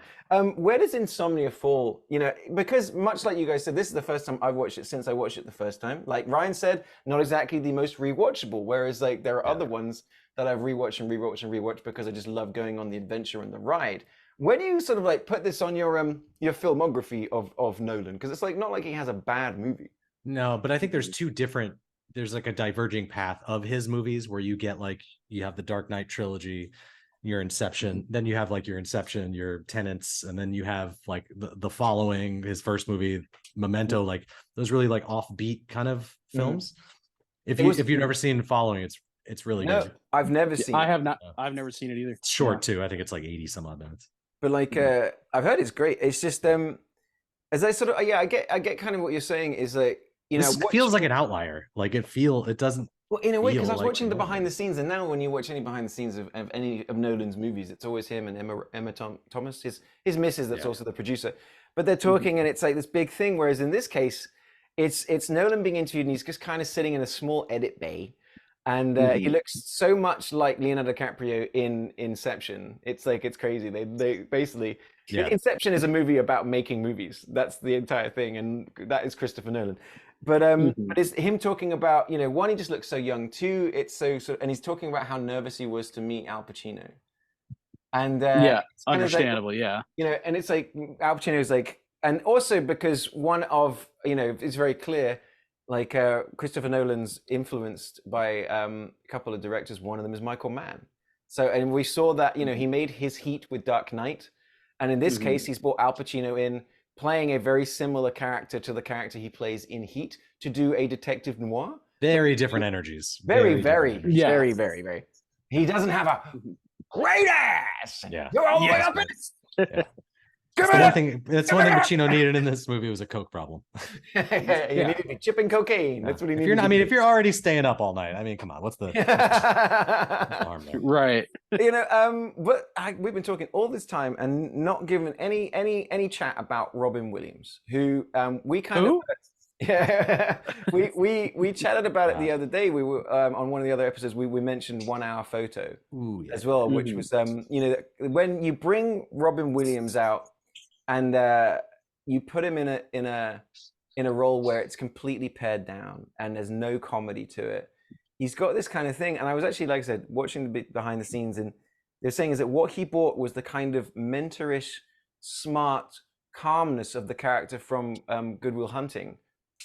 Where does Insomnia fall? Because much like you guys said, this is the first time I've watched it since I watched it the first time. Like Ryan said, not exactly the most rewatchable. Whereas like there are other ones that I've rewatched and rewatched because I just love going on the adventure and the ride. Where do you sort of like put this on your filmography of Nolan? Because it's like not like he has a bad movie. No, but I think there's like a diverging path of his movies where you get like, you have the Dark Knight trilogy, your Inception, then you have like your Inception, your Tenants, and then you have like the following, his first movie, Memento, like those really like offbeat kind of films. If you've never seen Following, it's really good. I've never seen I have not. I've never seen it either. It's short too. I think it's like 80 some odd minutes. But like I've heard it's great. It's just as I sort of I get kind of what you're saying is like, this feels like an outlier. Like it doesn't. Well, in a way, because I was watching the behind the scenes, and now when you watch any behind the scenes of any of Nolan's movies, it's always him and Emma Thomas, his missus, that's also the producer. But they're talking, and it's like this big thing. Whereas in this case, it's Nolan being interviewed, and he's just kind of sitting in a small edit bay, and he Mhm. looks so much like Leonardo DiCaprio in Inception. It's like it's crazy. They basically Yeah. Inception is a movie about making movies. That's the entire thing, and that is Christopher Nolan. But Mhm. but it's him talking about, you know, one, he just looks so young. Two, it's and he's talking about how nervous he was to meet Al Pacino, and Yeah, it's kind of like, understandably, yeah. you know, and it's like Al Pacino is like, and also because one of, you know, it's very clear, like Christopher Nolan's influenced by a couple of directors. One of them is Michael Mann. So, and we saw that, you know, he made his Heat with Dark Knight, and in this Mhm. case, he's brought Al Pacino in, playing a very similar character to the character he plays in Heat, to do a detective noir. Very different energies. Very, different very, energies. Yeah. very, very, very. He doesn't have a Mhm. great ass. Yeah. Go all the way Yes, up man. it. Yeah. Give That's the it one up. thing. That's one thing Pacino needed in this movie was a coke problem. You need to be chipping cocaine. That's what he If needed. you're not, to I mean, do. if you're already staying up all night, I mean, come on, what's the harm there? Right. You know, but we've been talking all this time and not given any chat about Robin Williams, who we kind Who? of yeah, we chatted about it the Wow. other day. We were on one of the other episodes. We mentioned 1 Hour Photo Ooh, yeah. as well, which Mhm. was you know, when you bring Robin Williams out and you put him in a role where it's completely pared down and there's no comedy to it. He's got this kind of thing, and I was actually, like I said, watching the bit behind the scenes, and they're saying is that what he brought was the kind of mentorish, smart calmness of the character from Good Will Hunting,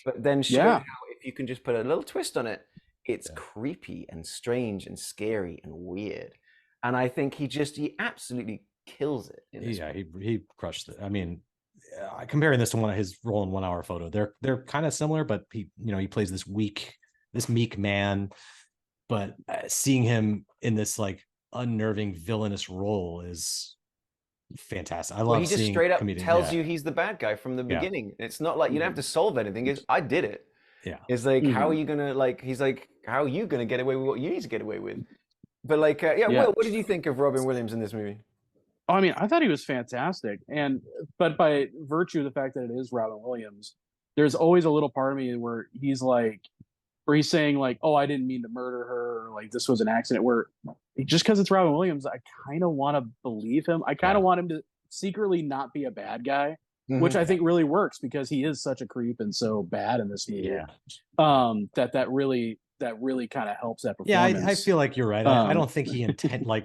but then showed Yeah. how if you can just put a little twist on it, it's Yeah. creepy and strange and scary and weird. And I think he absolutely kills it in this Yeah, movie. he crushed it. I mean, comparing this to one of his role in 1 Hour Photo, they're kind of similar, but he plays this meek man, but seeing him in this like unnerving villainous role is fantastic. I Well, love he just seeing straight up comedian. tells Yeah, you he's the bad guy from the Yeah. beginning. It's not like you don't have to solve anything. It's I did it. yeah. It's like, how are Mhm. you gonna, like? He's like, how are you gonna get away with what you need to get away with? But like, yeah, Yeah. Will, what did you think of Robin Williams in this movie? Oh, I mean, I thought he was fantastic, but by virtue of the fact that it is Robin Williams, there's always a little part of me where he's saying like, "Oh, I didn't mean to murder her," or like, "This was an accident." Where just because it's Robin Williams, I kind of want to believe him. I kind of Yeah. want him to secretly not be a bad guy, which I think really works because he is such a creep and so bad in this movie. Yeah. That really kind of helps that Yeah, performance. I feel like you're right. I Um, don't think he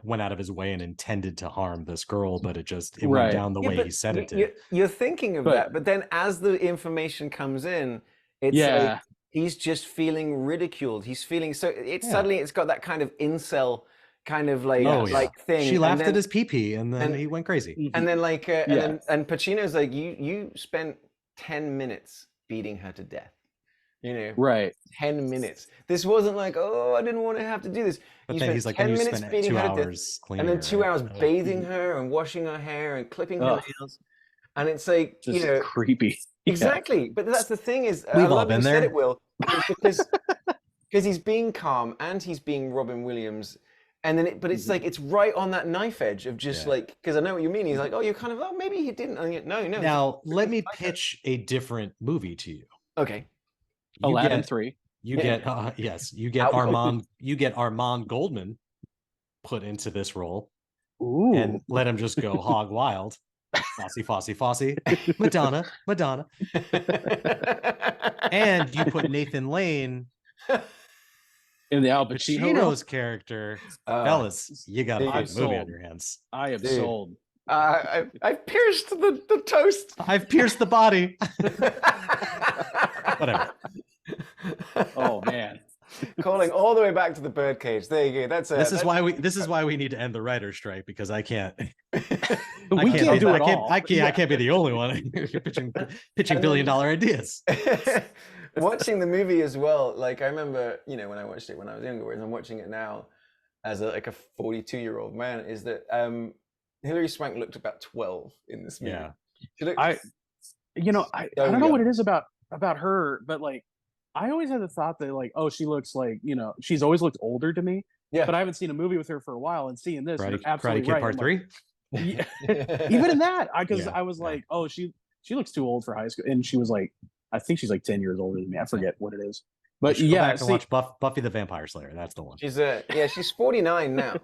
went out of his way and intended to harm this girl, but it went Right. down the way but he said it you, did. you're thinking of But- that, but then as the information comes in, it's like Yeah. he's just feeling ridiculed. He's feeling so Yeah. suddenly it's got that kind of incel kind of like Oh, yeah. like thing. She and laughed then- at his pee-pee, and then and- he went crazy. And then like Yeah. and Pacino's like, you spent 10 minutes beating her to death. You know, Right. 10 minutes. This wasn't like, oh, I didn't want to have to do this. But You then spent he's like, 10 then you minutes spent beating 2 her to death, hours cleaning and then her, 2 right? hours Oh. bathing her and washing her hair and clipping her Ugh. nails. And it's like, Just you know, creepy. Yeah. exactly. But that's the thing is, We've I all love been you said there. it, Will, because he's being calm and he's being Robin Williams. And then, but it's like, it's right on that knife edge of just Yeah. like, because I know what you mean. He's like, oh, you're kind of, oh, maybe he didn't. No. Now, let me pitch a different movie to you. Okay. You Aladdin get, 3. you Yeah. get yes, you get Armand Goldman put into this role Ooh. and let him just go hog wild. Fosse, Madonna. And you put Nathan Lane, In the Al Pacino role, Pacino's character. Fellas, you got a dude, big movie on sold. your hands. I am Dude. sold. I've pierced the toast. I've pierced the body. Whatever. Oh man. Calling all the way back to the birdcage. There you go. That's This is why we need to end the writer's strike, because I can't. We I can't do it all. I can't be the only one. You're pitching $1 billion ideas. Watching the movie as well. Like I remember, you know, when I watched it when I was younger, whereas I'm watching it now as a 42-year-old man, is that Hilary Swank looked about 12 in this movie. Yeah. She looked I don't know young. what it is about her, but like I always had the thought that like, oh, she looks like, she's always looked older to me. Yeah. But I haven't seen a movie with her for a while, and seeing this, you're Karate absolutely Kid right. Part I'm 3. like, yeah, even in that, because Yeah, I was yeah. like, oh, she looks too old for high school, and she was like, I think she's like 10 years older than me. I forget what it is. I But should go yeah, back and watch Buffy the Vampire Slayer. That's the one. She's 49 now.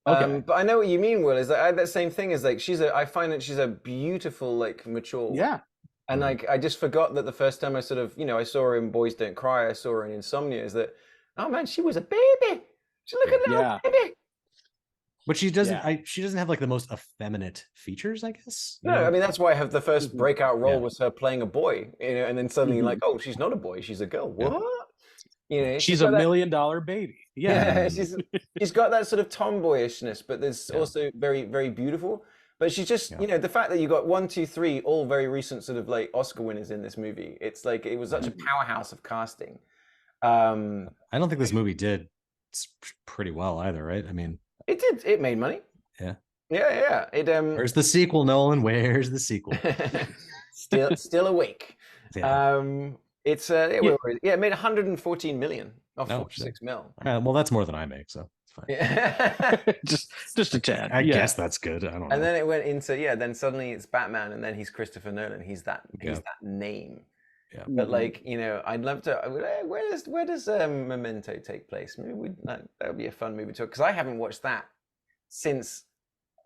Okay. But I know what you mean, Will. Is that I had that same thing? Is like I find that she's a beautiful, like mature woman. Yeah. And like I just forgot that the first time I sort of, I saw her in Boys Don't Cry, I saw her in Insomnia, is that, oh man, she was a baby. She look at that baby. But she doesn't. She doesn't have like the most effeminate features, I guess. No, I mean that's why I have the first breakout role Yeah. was her playing a boy, and then suddenly like, oh, she's not a boy, she's a girl. What? She's a $1 million baby. Yeah, she's got that sort of tomboyishness, but there's also very, very beautiful. But she's just, the fact that you got 1, 2, 3, all very recent sort of like Oscar winners in this movie. It's like it was such a powerhouse of casting. I don't think this movie did pretty well either, right? I mean, it did. It made money. Yeah. Yeah. Where's the sequel, Nolan? Where's the sequel? still awake. Yeah. It made 114 million off 46 mil. Well, that's more than I make, so it's fine. Yeah. just a tad. I guess that's good. I don't know. And then it went into then suddenly it's Batman, and then he's Christopher Nolan. He's that name. Yeah. But like I'd love to. Where does Memento take place? Maybe that would be a fun movie to talk, because I haven't watched that since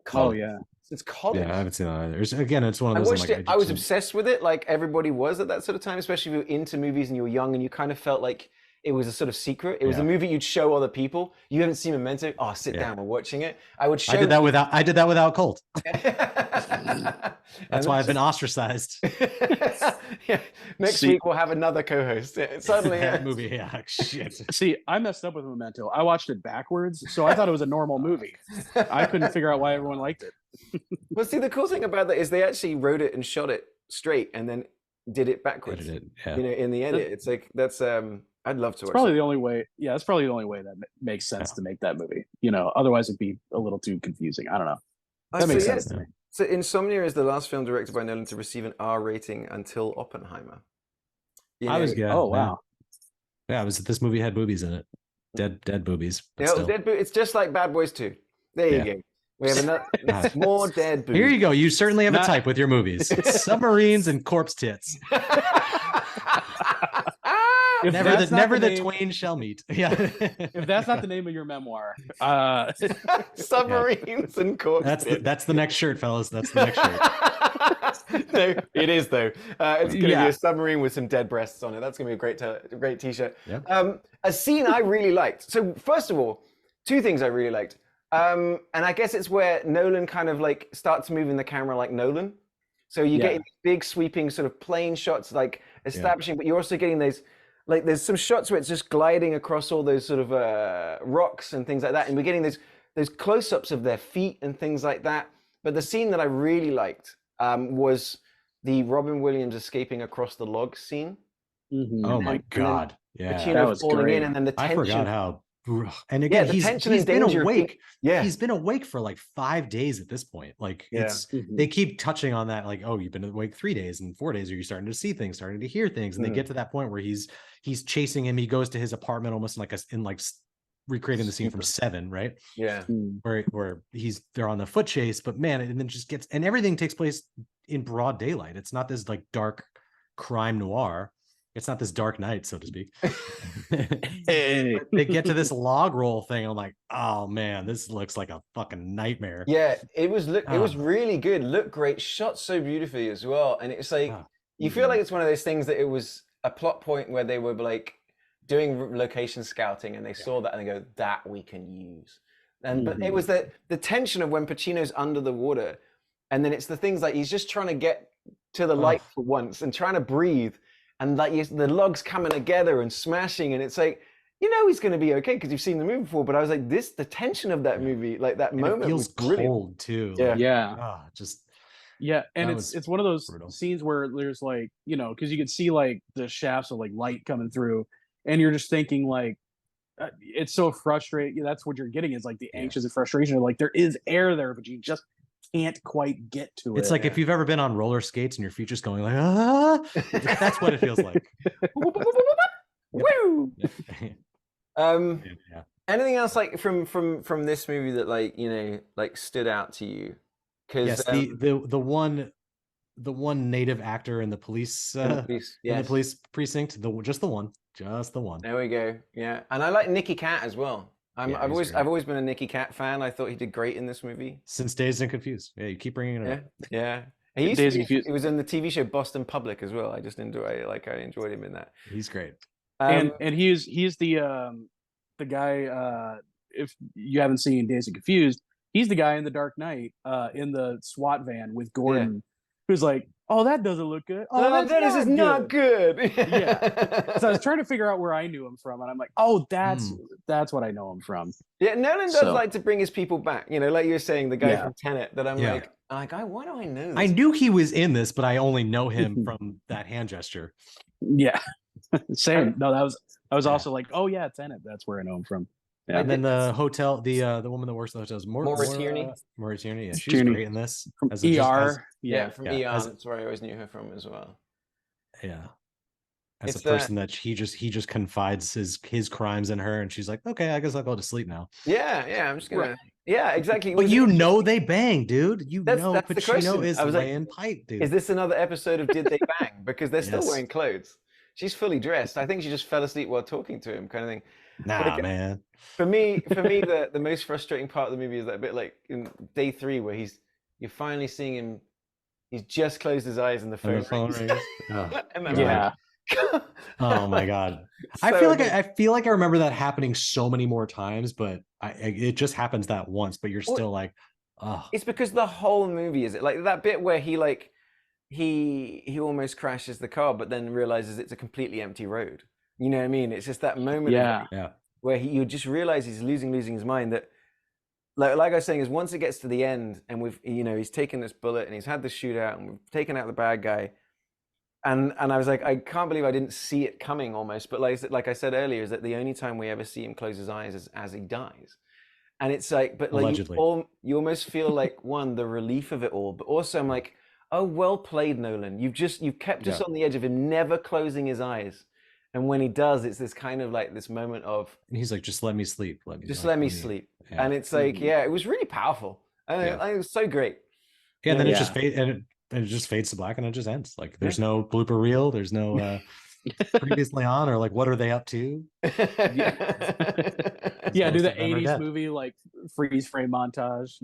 college. Since college. Yeah, I haven't seen that either. It's one of those. I watched it. I was obsessed with it, like everybody was at that sort of time, especially if you were into movies and you were young and you kind of felt like it was a sort of secret. It was a movie you'd show other people. You haven't seen Memento? Oh, sit down. We're watching it. I did that without Colt. That's why I've been ostracized. Next week we'll have another co-host. Suddenly, that movie. Shit. See, I messed up with Memento. I watched it backwards, so I thought it was a normal movie. I couldn't figure out why everyone liked it. Well, see, the cool thing about that is they actually wrote it and shot it straight, and then did it backwards. In the edit, it's like that's. I'd love to. It's probably the only way. Yeah, it's probably the only way that makes sense to make that movie. Otherwise it'd be a little too confusing. I don't know. That makes sense to me. So Insomnia is the last film directed by Nolan to receive an R rating until Oppenheimer. Oh wow. Yeah, this movie had boobies in it. Dead boobies. It's just like Bad Boys 2. There you go. We have another more dead boobies. Here you go. You certainly have a type with your movies. Submarines and corpse tits. Never the twain shall meet. Yeah. If that's not the name of your memoir, submarines and corpse. That's the next shirt, fellas. That's the next shirt. No, it is though. It's going to be a submarine with some dead breasts on it. That's going to be a great T-shirt. Yep. A scene I really liked. So first of all, two things I really liked. And I guess it's where Nolan kind of like starts moving the camera like Nolan. So you get big sweeping sort of plane shots, like establishing, but you're also getting those. Like there's some shots where it's just gliding across all those sort of rocks and things like that, and we're getting those close-ups of their feet and things like that. But the scene that I really liked was the Robin Williams escaping across the logs scene. Mm-hmm. Oh my God! Yeah, Pacino falling great. In, and then the tension. I forgot how. And again, he's been awake. Yeah, he's been awake for like 5 days at this point. Like they keep touching on that. Like, oh, you've been awake 3 days and 4 days. Are you starting to see things, starting to hear things? And they get to that point where he's chasing him. He goes to his apartment almost in recreating the scene from Seven, right? Yeah, where they're on the foot chase, but man, and then just and everything takes place in broad daylight. It's not this like dark crime noir. It's not this Dark Knight, so to speak. They get to this log roll thing. I'm like, oh man, this looks like a fucking nightmare. Yeah, it was really good. Looked great, shot so beautifully as well. And it's like you feel like it's one of those things that it was a plot point where they were like doing location scouting and they saw that and they go, that we can use. And but it was the tension of when Pacino's under the water, and then it's the things like he's just trying to get to the light for once and trying to breathe. And like the logs coming together and smashing, and it's like, he's going to be okay because you've seen the movie before. But I was like, the tension of that movie, like that moment, it feels was brilliant. Cold too. And it's one of those scenes where there's like, because you can see like the shafts of like light coming through, and you're just thinking like, it's so frustrating. That's what you're getting is like the anxious and frustration. Like there is air there, but you just can't quite get to it. It's like if you've ever been on roller skates and your feet just going like, that's what it feels like. Woo! Anything else like from this movie that like like stood out to you? Because the one the one native actor in the police in the police precinct. Just the one. There we go. Yeah, and I like Nicky Cat as well. I've always been a Nicky Cat fan. I thought he did great in this movie. Since Dazed and Confused. Yeah, you keep bringing it up. Yeah. He was in the TV show Boston Public as well. I just enjoyed him in that. He's great. And he's the guy. If you haven't seen Dazed and Confused, he's the guy in The Dark Knight in the SWAT van with Gordon, who's like, "Oh, that doesn't look good. Oh, that is not good." Yeah. So I was trying to figure out where I knew him from, and I'm like, "Oh, that's what I know him from." Yeah, Nolan does like to bring his people back. You know, like you were saying, the guy from Tenet. That I'm like, why do I know this? I knew he was in this, but I only know him from that hand gesture. Yeah, same. No, I was also like, "Oh yeah, Tenet. That's where I know him from." Yeah. And then the hotel, the woman that works in the hotel is Maura Tierney. Yeah, she's great in this. From ER. From ER. That's where I always knew her from as well. Yeah. As a person that he just confides his crimes in her, and she's like, okay, I guess I'll go to sleep now. Yeah, I'm just gonna. Yeah, exactly. But they bang, dude. That's Pacino is laying pipe, dude. Is this another episode of Did They Bang? Because they're still wearing clothes. She's fully dressed. I think she just fell asleep while talking to him, kind of thing. Nah, man. For me, the most frustrating part of the movie is that bit like in day 3 where you're finally seeing him. He's just closed his eyes and the phone rings. Oh my god! I feel like I remember that happening so many more times, but it just happens that once. But you're still like, oh. It's because the whole movie is like that bit where he almost crashes the car, but then realizes it's a completely empty road. You know what I mean? It's just that moment where you just realize he's losing his mind. That like I was saying, is once it gets to the end and he's taken this bullet and he's had the shootout and we've taken out the bad guy. And I was like, I can't believe I didn't see it coming almost. But like I said earlier, is that the only time we ever see him close his eyes is as he dies. And it's like, but like you almost feel like the relief of it all, but also I'm like, oh, well played, Nolan. You've kept us on the edge of him never closing his eyes. And when he does, it's this kind of like this moment of... And he's like, just let me sleep. Let me sleep. Yeah. And it's like, it was really powerful. It was so great. Yeah, and then it just fades to black and it just ends. Like there's no blooper reel. There's no previously on or like, what are they up to? Do the 80s movie like freeze frame montage.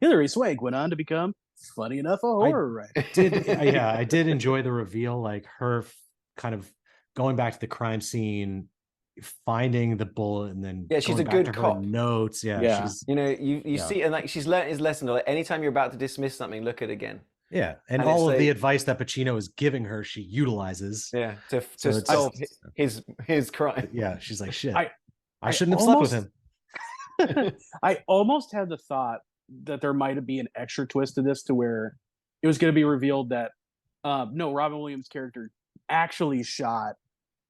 Hilary Swank went on to become, funny enough, a horror writer. I did enjoy the reveal, like her kind of going back to the crime scene, finding the bullet, and then she's a good cop. Notes, she's, you see, and like she's learned his lesson. Like anytime you're about to dismiss something, look at it again. Yeah, and all of the advice that Pacino is giving her, she utilizes. Yeah, to solve his crime. Yeah, she's like, shit, I shouldn't have slept with him. I almost had the thought that there might be an extra twist to this, to where it was going to be revealed that Robin Williams' character actually shot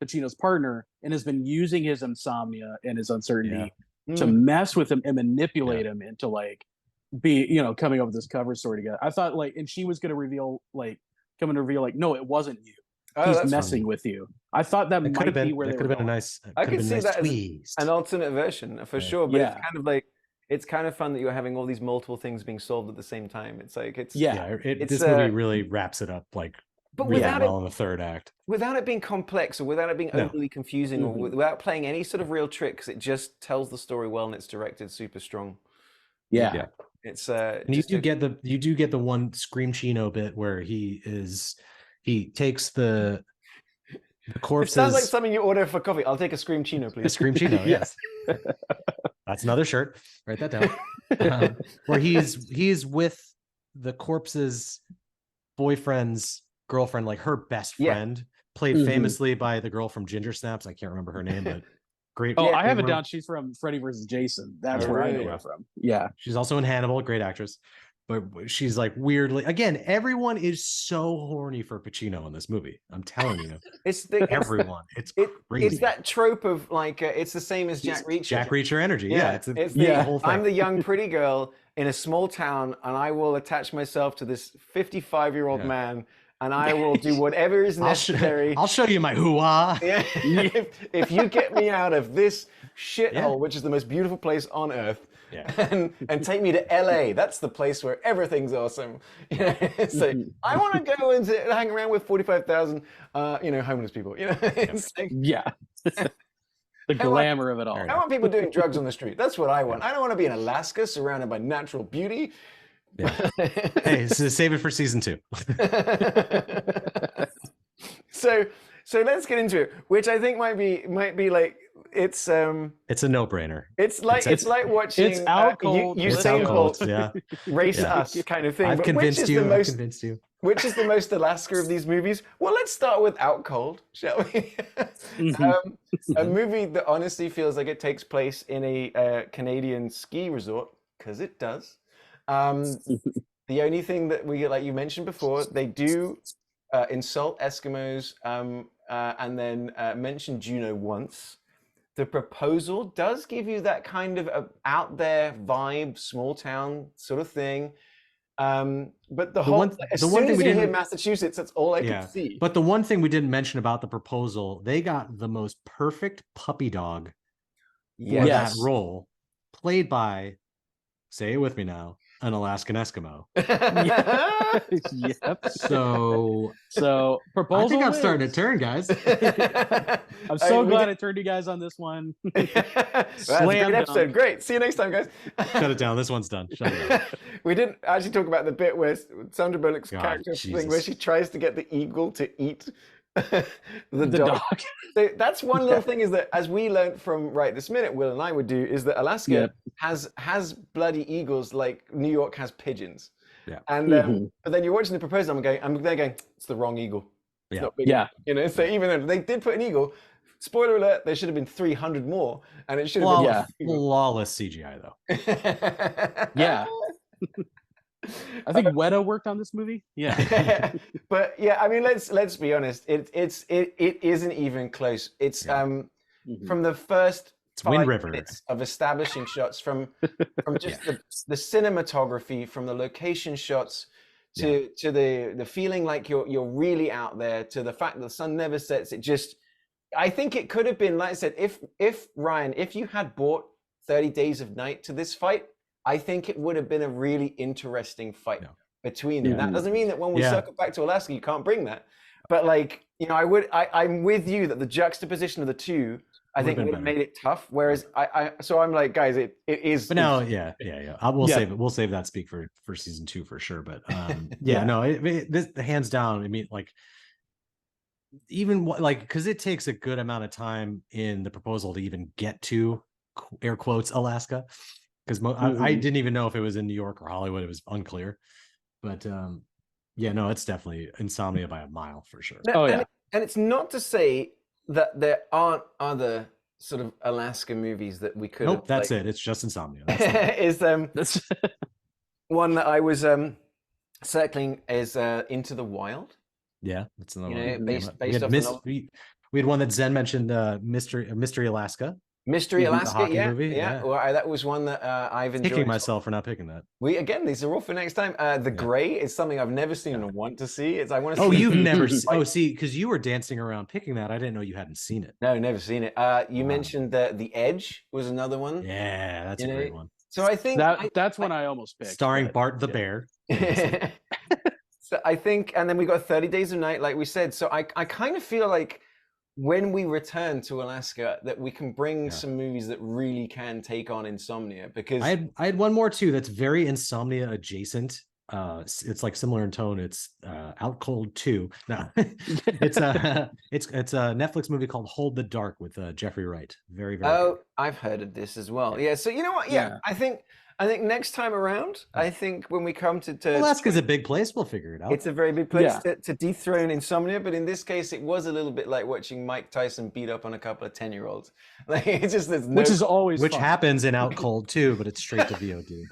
Pacino's partner and has been using his insomnia and his uncertainty to mess with him and manipulate him into like coming up with this cover story together. I thought and she was going to reveal no, it wasn't you. He's messing with you. I thought that might be where that could have been a nice. I could see that as an alternate version for sure, but it's kind of like it's kind of fun that you're having all these multiple things being solved at the same time. It's like this movie really wraps it up like. But without in the third act, without it being complex or without it being overly confusing or without playing any sort of real tricks, it just tells the story well and it's directed super strong. It's and you do get the one Scream Chino bit where he takes the corpses. It sounds like something you order for coffee. I'll take a Scream Chino, please. A Scream Chino, yes. That's another shirt. Write that down. Where he's with the corpse's boyfriend's girlfriend, like her best friend, played famously by the girl from Ginger Snaps. I can't remember her name, but great. I have it down. She's from Freddy vs. Jason. That's where I know her from. Yeah. She's also in Hannibal, great actress. But she's like weirdly, again, everyone is so horny for Pacino in this movie. I'm telling you. Everyone. It's crazy. It's that trope of like, it's the same as Jack Reacher. Jack Reacher energy. I'm the young pretty girl in a small town and I will attach myself to this 55-year-old man and I will do whatever is necessary. I'll show you my hoo-ah. If you get me out of this shithole, which is the most beautiful place on earth, and take me to LA. That's the place where everything's awesome. You know, so I want to go and hang around with 45,000, homeless people. You know, it's like, the glamour of it all. I want people doing drugs on the street. That's what I want. I don't want to be in Alaska surrounded by natural beauty. Yeah. Hey, so save it for season 2. So let's get into it, which I think might be like it's a no-brainer. It's like watching it's out cold. Usain Bolt race Yeah. us kind of thing. I've convinced you. Which is the most Alaska of these movies? Well, let's start with Out Cold, shall we? A movie that honestly feels like it takes place in a Canadian ski resort, because it does. The only thing that like you mentioned before, they do insult Eskimos and then mention Juneau once. The proposal does give you that kind of out there vibe, small town sort of thing. But as soon as you hear Massachusetts, that's all I could see. But the one thing we didn't mention about the proposal, they got the most perfect puppy dog for that role, played by, say it with me now, an Alaskan Eskimo. Yep. So proposal. I think I'm starting to turn, guys. I'm so glad I turned you guys on this one. That's a great episode. Great. See you next time, guys. Shut it down. This one's done. Shut it down. We didn't actually talk about the bit where Sandra Bullock's character thing, where she tries to get the eagle to eat the dog. So that's one little thing, is that as we learned from Right This Minute, Will and I would do, is that Alaska has bloody eagles like New York has pigeons. Yeah. And but then you're watching the proposal, I'm there going, it's the wrong eagle. It's not big enough. You know, so even though they did put an eagle, spoiler alert, there should have been 300 more, and it should have been flawless CGI though. Yeah. I think Weta worked on this movie. Yeah. But yeah, I mean, let's be honest. It isn't even close. It's from the first 5 minutes of establishing shots, from just the cinematography, from the location shots to the feeling like you're really out there, to the fact that the sun never sets. I think it could have been, like I said, if Ryan, if you had bought 30 Days of Night to this fight, I think it would have been a really interesting fight between them. That doesn't mean that when we circle back to Alaska, you can't bring that. But like, you know, I'm with you that the juxtaposition of the two, I think would have made it tough. Whereas so I'm like, guys, it is. But now, we'll save that speak for season 2 for sure. But this hands down. I mean, like, even like, because it takes a good amount of time in the proposal to even get to air quotes Alaska. Because I didn't even know if it was in New York or Hollywood. It was unclear. But it's definitely Insomnia by a mile for sure. And it's not to say that there aren't other sort of Alaska movies that we could. Nope, that's it. It's just Insomnia. Is one that I was circling is Into the Wild. Yeah, that's another one. Based off we had one that Zen mentioned, Mystery Alaska. Mystery Alaska, movie, Well, that was one that I've enjoyed. Kicking myself for not picking that. These are all for next time. The Gray is something I've never seen and want to see. I want to. Oh, you've never seen? Oh, see, because you were dancing around picking that. I didn't know you hadn't seen it. No, never seen it. You mentioned The Edge was another one. Yeah, that's a great one. So I think that's one I almost picked. Starring Bart the Bear. So I think, and then we got 30 Days of Night, like we said. So I kind of feel like when we return to Alaska, that we can bring some movies that really can take on Insomnia, because I had one more too that's very Insomnia adjacent. It's like similar in tone. It's Out Cold 2. No, it's a Netflix movie called Hold the Dark with Jeffrey Wright. Very good. I've heard of this as well. Yeah. So you know what? Yeah. I think next time around, I think when we come to Alaska's a big place, we'll figure it out. It's a very big place to dethrone Insomnia, but in this case, it was a little bit like watching Mike Tyson beat up on a couple of 10-year-olds. Like, it's just which is always fun. Happens in Out Cold too, but it's straight to VOD.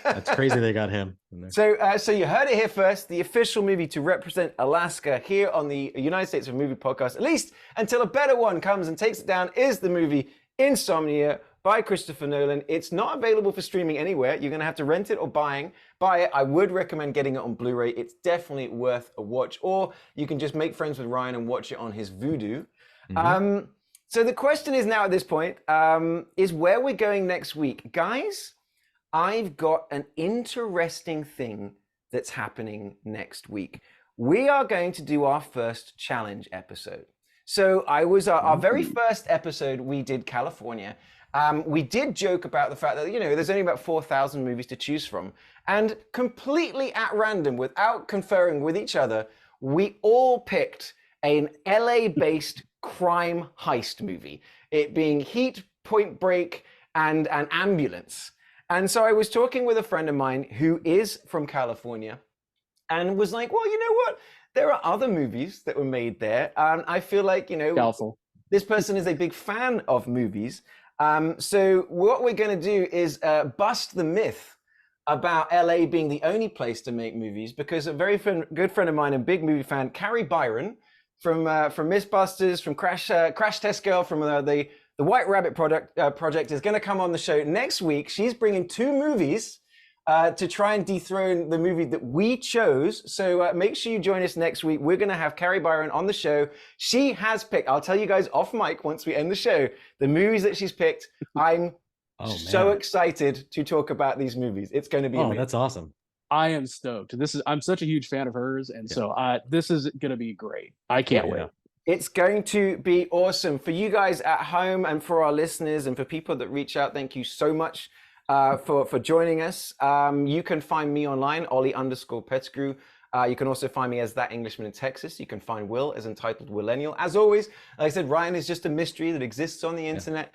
That's crazy they got him in there. So you heard it here first. The official movie to represent Alaska here on the United States of Movie podcast, at least until a better one comes and takes it down, is the movie Insomnia by Christopher Nolan. It's not available for streaming anywhere. You're going to have to rent it or buy it. I would recommend getting it on Blu-ray. It's definitely worth a watch. Or you can just make friends with Ryan and watch it on his Vudu. So So the question is now at this point, is where we're going next week. Guys, I've got an interesting thing that's happening next week. We are going to do our first challenge episode. So I was our very first episode, we did California. We did joke about the fact that, there's only about 4,000 movies to choose from. And completely at random, without conferring with each other, we all picked an LA-based crime heist movie. It being Heat, Point Break, and an Ambulance. And so I was talking with a friend of mine who is from California and was like, well, you know what? There are other movies that were made there. I feel like, Doubtful. This person is a big fan of movies. So what we're going to do is bust the myth about LA being the only place to make movies, because a very good friend of mine, a big movie fan, Carrie Byron from Mythbusters, from Crash Test Girl, from the White Rabbit project, is going to come on the show next week. She's bringing 2 movies to try and dethrone the movie that we chose. So make sure you join us next week. We're going to have Carrie Byron on the show. She has picked, I'll tell you guys off mic once we end the show, the movies that she's picked. I'm so excited to talk about these movies. It's going to be amazing. That's awesome. I am stoked. I'm such a huge fan of hers, and so this is going to be great. I can't wait. It's going to be awesome for you guys at home, and for our listeners, and for people that reach out. Thank you so much for joining us. You can find me online, Ollie_Pettigrew. You can also find me as That Englishman in Texas. You can find Will as entitled Willennial. As always, like I said, Ryan is just a mystery that exists on the internet.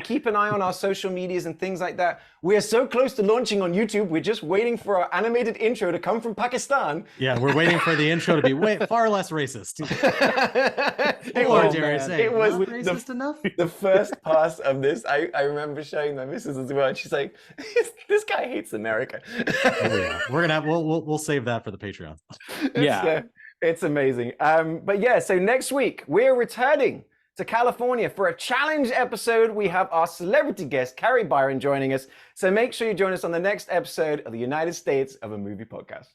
Keep an eye on our social medias and things like that. We are so close to launching on YouTube. We're just waiting for our animated intro to come from Pakistan. Yeah, we're waiting for the intro to be far less racist. It was racist enough. The first pass of this, I remember showing my missus as well, and she's like, "This guy hates America." We're gonna we'll save that for the Patreon. It's amazing. But yeah, so next week we're returning to California for a challenge episode. We have our celebrity guest, Carrie Byron, joining us. So make sure you join us on the next episode of the United States of a Movie Podcast.